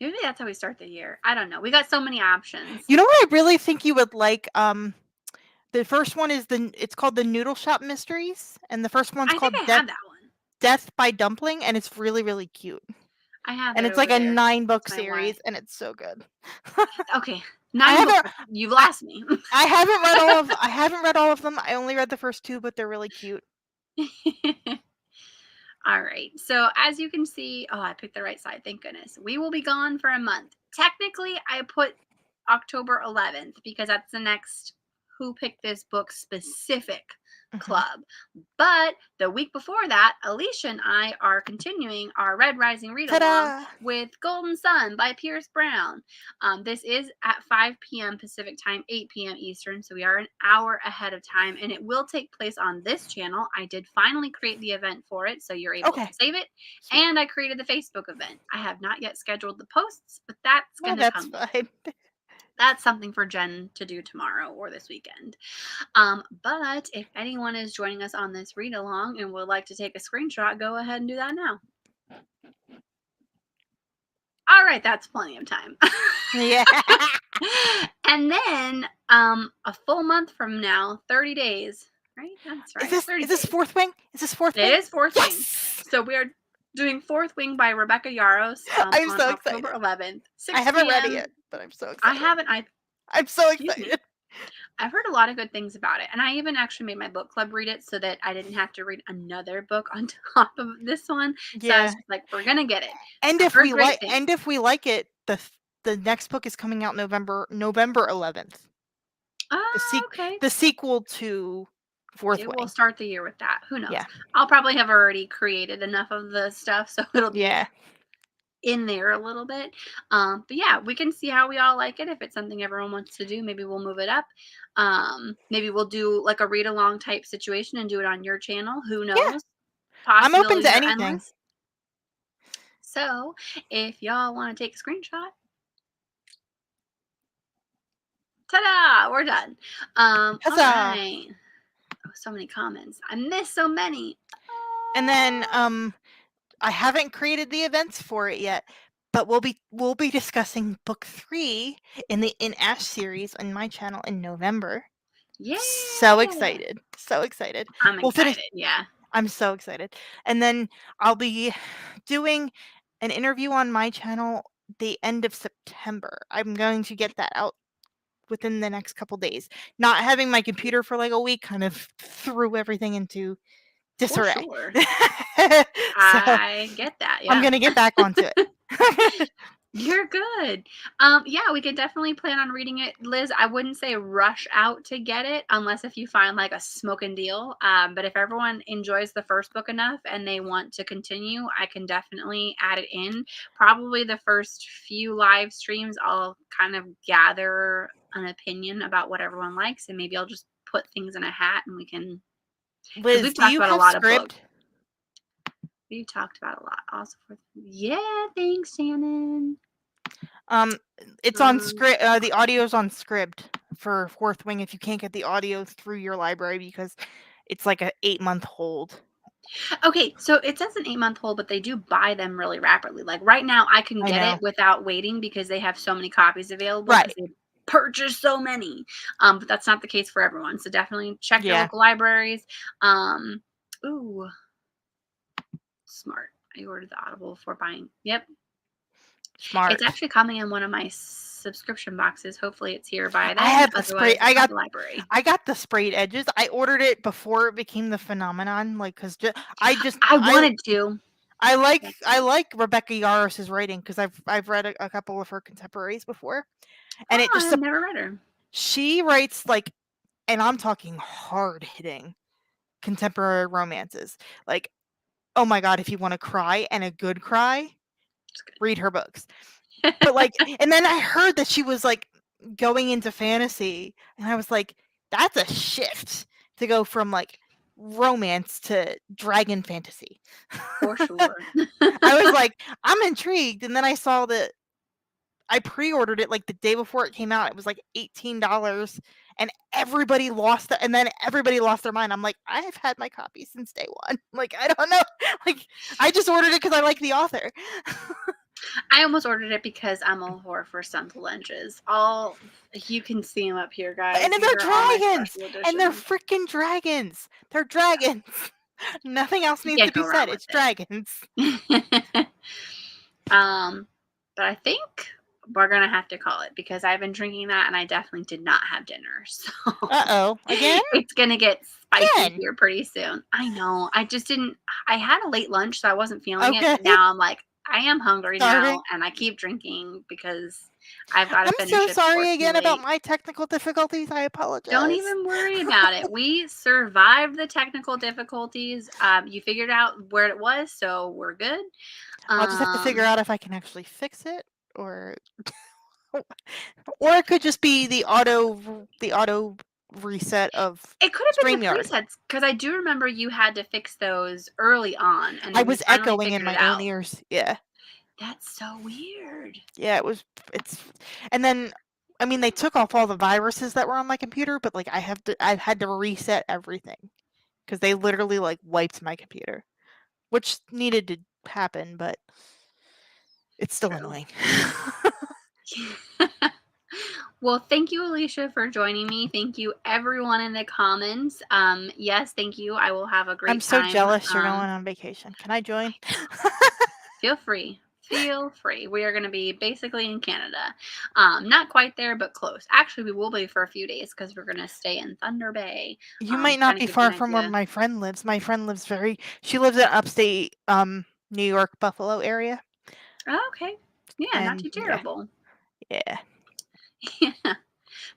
Maybe that's how we start the year. I don't know. We got so many options. You know what I really think you would like? The first one is it's called the Noodle Shop Mysteries, and the first one's I think called I have that one. Death by Dumpling, and it's really really cute. I have And it it's like over a there. 9-book It's my Y. series, and it's so good. Okay. I 9 books. haven't You've I, lost me. I haven't read all of them. I only read the first 2, but they're really cute. All right. So as you can see, oh, I picked the right side. Thank goodness. We will be gone for a month. Technically, I put October 11th because that's the next Who Picked This Book specific Mhm. club. But the week before that, Alicia and I are continuing our Red Rising read along Ta-da! with Golden Sun by Pierce Brown. This is at 5 p.m. Pacific time, 8 p.m. Eastern. So we are an hour ahead of time and it will take place on this channel. I did finally create the event for it. So you're able Okay. to save it. Sweet. And I created the Facebook event. I have not yet scheduled the posts, but that's Oh, going to that's come yet. fine. That's something for Jen to do tomorrow or this weekend. But if anyone is joining us on this read along and would like to take a screenshot, go ahead and do that now. All right, that's plenty of time. Yeah. And then a full month from now, 30 days, right? That's Is right. this 30 is this days. fourth wing? Is this fourth It wing? is Fourth Wing. Yes! So we are doing Fourth Wing by Rebecca Yarros I'm on so October excited. 11th, I 6 haven't read it p.m. yet, but I'm so I excited. haven't. I'm so Excuse me. excited. I've heard a lot of good things about it, and I even actually made my book club read it so that I didn't have to read another book on top of this one. So I was Yeah. just like, we're gonna get it. And I've if heard we great like things. and if we like it, the next book is coming out November 11th. Oh, okay. The sequel to Fourth It will Wing. start the year with that. Who knows? Yeah. I'll probably have already created enough of the stuff, so it'll be Yeah. in there a little bit. But yeah, we can see how we all like it. If it's something everyone wants to do, maybe we'll move it up. Maybe we'll do like a read along type situation and do it on your channel. Who Yeah. knows? I'm open Possibilities to are anything. endless. So if y'all want to take a screenshot, ta-da, we're done. All Huzzah! right. Oh, so many comments. I missed so many. And then I haven't created the events for it yet, but we'll be discussing book 3 in the In Ash series on my channel in November. Yeah. So excited. So excited. I'm We'll finish excited. Yeah. I'm so excited. And then I'll be doing an interview on my channel the end of September. I'm going to get that out within the next couple days. Not having my computer for like a week kind of threw everything into For disarray. sure. So I get that. I'm Yeah. going to get back onto it. You're good. Yeah, we could definitely plan on reading it. Liz, I wouldn't say rush out to get it unless if you find like a smoking deal. But if everyone enjoys the first book enough and they want to continue, I can definitely add it in. Probably the first few live streams, I'll kind of gather an opinion about what everyone likes, and maybe I'll just put things in a hat and we can, because Liz, we've do talked you about a have lot of books. script? We've talked about a lot. Also, yeah, thanks, Shannon. It's on script. The audio's on script for Fourth Wing if you can't get the audio through your library because it's like a 8-month hold. Okay, so it says an 8-month hold, but they do buy them really rapidly. Like right now, I can I get know. it without waiting because they have so many copies available. Right. Because they purchase so many. But that's not the case for everyone. So definitely check your Yeah. local libraries. Ooh, smart. I ordered the Audible before buying. Yep, Smart. it's actually coming in one of my subscription boxes. Hopefully, it's here by then. I have the Otherwise, spray. it's at the library. I got the sprayed edges. I ordered it before it became the phenomenon. Like, cause I wanted to. I like Rebecca Yarros' writing because I've read a couple of her contemporaries before, and it just I've never read her. she writes like, and I'm talking hard hitting contemporary romances. Like, oh my god, if you want to cry and a good cry, read her books. But like, and then I heard that she was like going into fantasy, and I was like, that's a shift to go from like romance to dragon fantasy. For sure. I was like, I'm intrigued, and then I saw that I pre-ordered it like the day before it came out. It was like $18, and everybody lost it, and then everybody lost their mind. I'm like, I've had my copy since day one. Like, I don't know. Like, I just ordered it because I like the author. I almost ordered it because I'm a whore for Scentlunches. You can see them up here, guys. And then These they're are all my dragons, special and they're editions. freaking dragons. They're dragons. Nothing else You needs to can't be go said. wrong with It's dragons. it. But I think we're gonna have to call it because I've been drinking that and I definitely did not have dinner. So Uh-oh. Again? it's gonna get spicy Again. here pretty soon. I know. I just didn't. I had a late lunch, so I wasn't feeling it. Okay. But now I'm like, I am hungry Sorry. now, and I keep drinking because I've got to finish I'm it. so sorry before it's too again about late. my technical difficulties. I apologize. Don't even worry about it. We survived the technical difficulties. You figured out where it was, so we're good. I'll just have to figure out if I can actually fix it, or it could just be the auto reset of It could have been the StreamYard. presets because I do remember you had to fix those early on, and I then we was finally echoing in figured my it own out. ears. Yeah. That's so weird. Yeah, it's and then I mean they took off all the viruses that were on my computer, but like I've had to reset everything because they literally like wiped my computer, which needed to happen, but it's still True. annoying. Well, thank you, Alicia, for joining me. Thank you, everyone in the comments. Yes, thank you. I will have a great I'm so time. jealous you're going on vacation. Can I join? Feel free. Feel free. We are going to be basically in Canada. Not quite there, but close. Actually, we will be for a few days because we're going to stay in Thunder Bay. You might Kind not of be give you far an from where idea. my friend lives. My friend lives she lives in upstate New York, Buffalo area. Oh, okay. Yeah, not And too yeah. terrible. Yeah. Yeah.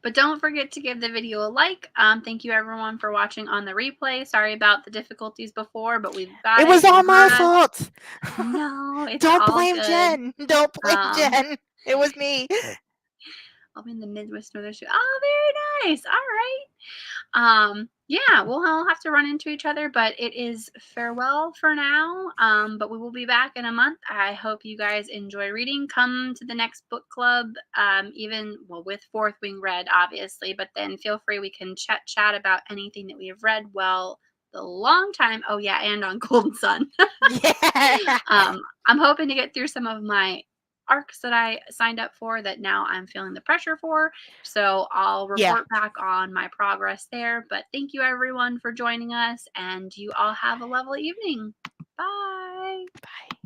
But don't forget to give the video a like. Thank you, everyone, for watching on the replay. Sorry about the difficulties before, but we've got It was You all my heard us. fault. No, it's Don't all blame good. Jen. Don't blame Um, Jen. It was me. I'm in the Midwest Northern Shoe. Oh, very nice. All right. Yeah, we'll all have to run into each other, but it is farewell for now. But we will be back in a month. I hope you guys enjoy reading. Come to the next book club, with Fourth Wing Read, obviously, but then feel free. We can chat about anything that we have read. Well, the long time. Oh yeah, and on Golden Sun. Yeah. I'm hoping to get through some of my arcs that I signed up for that now I'm feeling the pressure for. So I'll report back on my progress there. But thank you, everyone, for joining us, and you all have a lovely evening. Bye. Bye.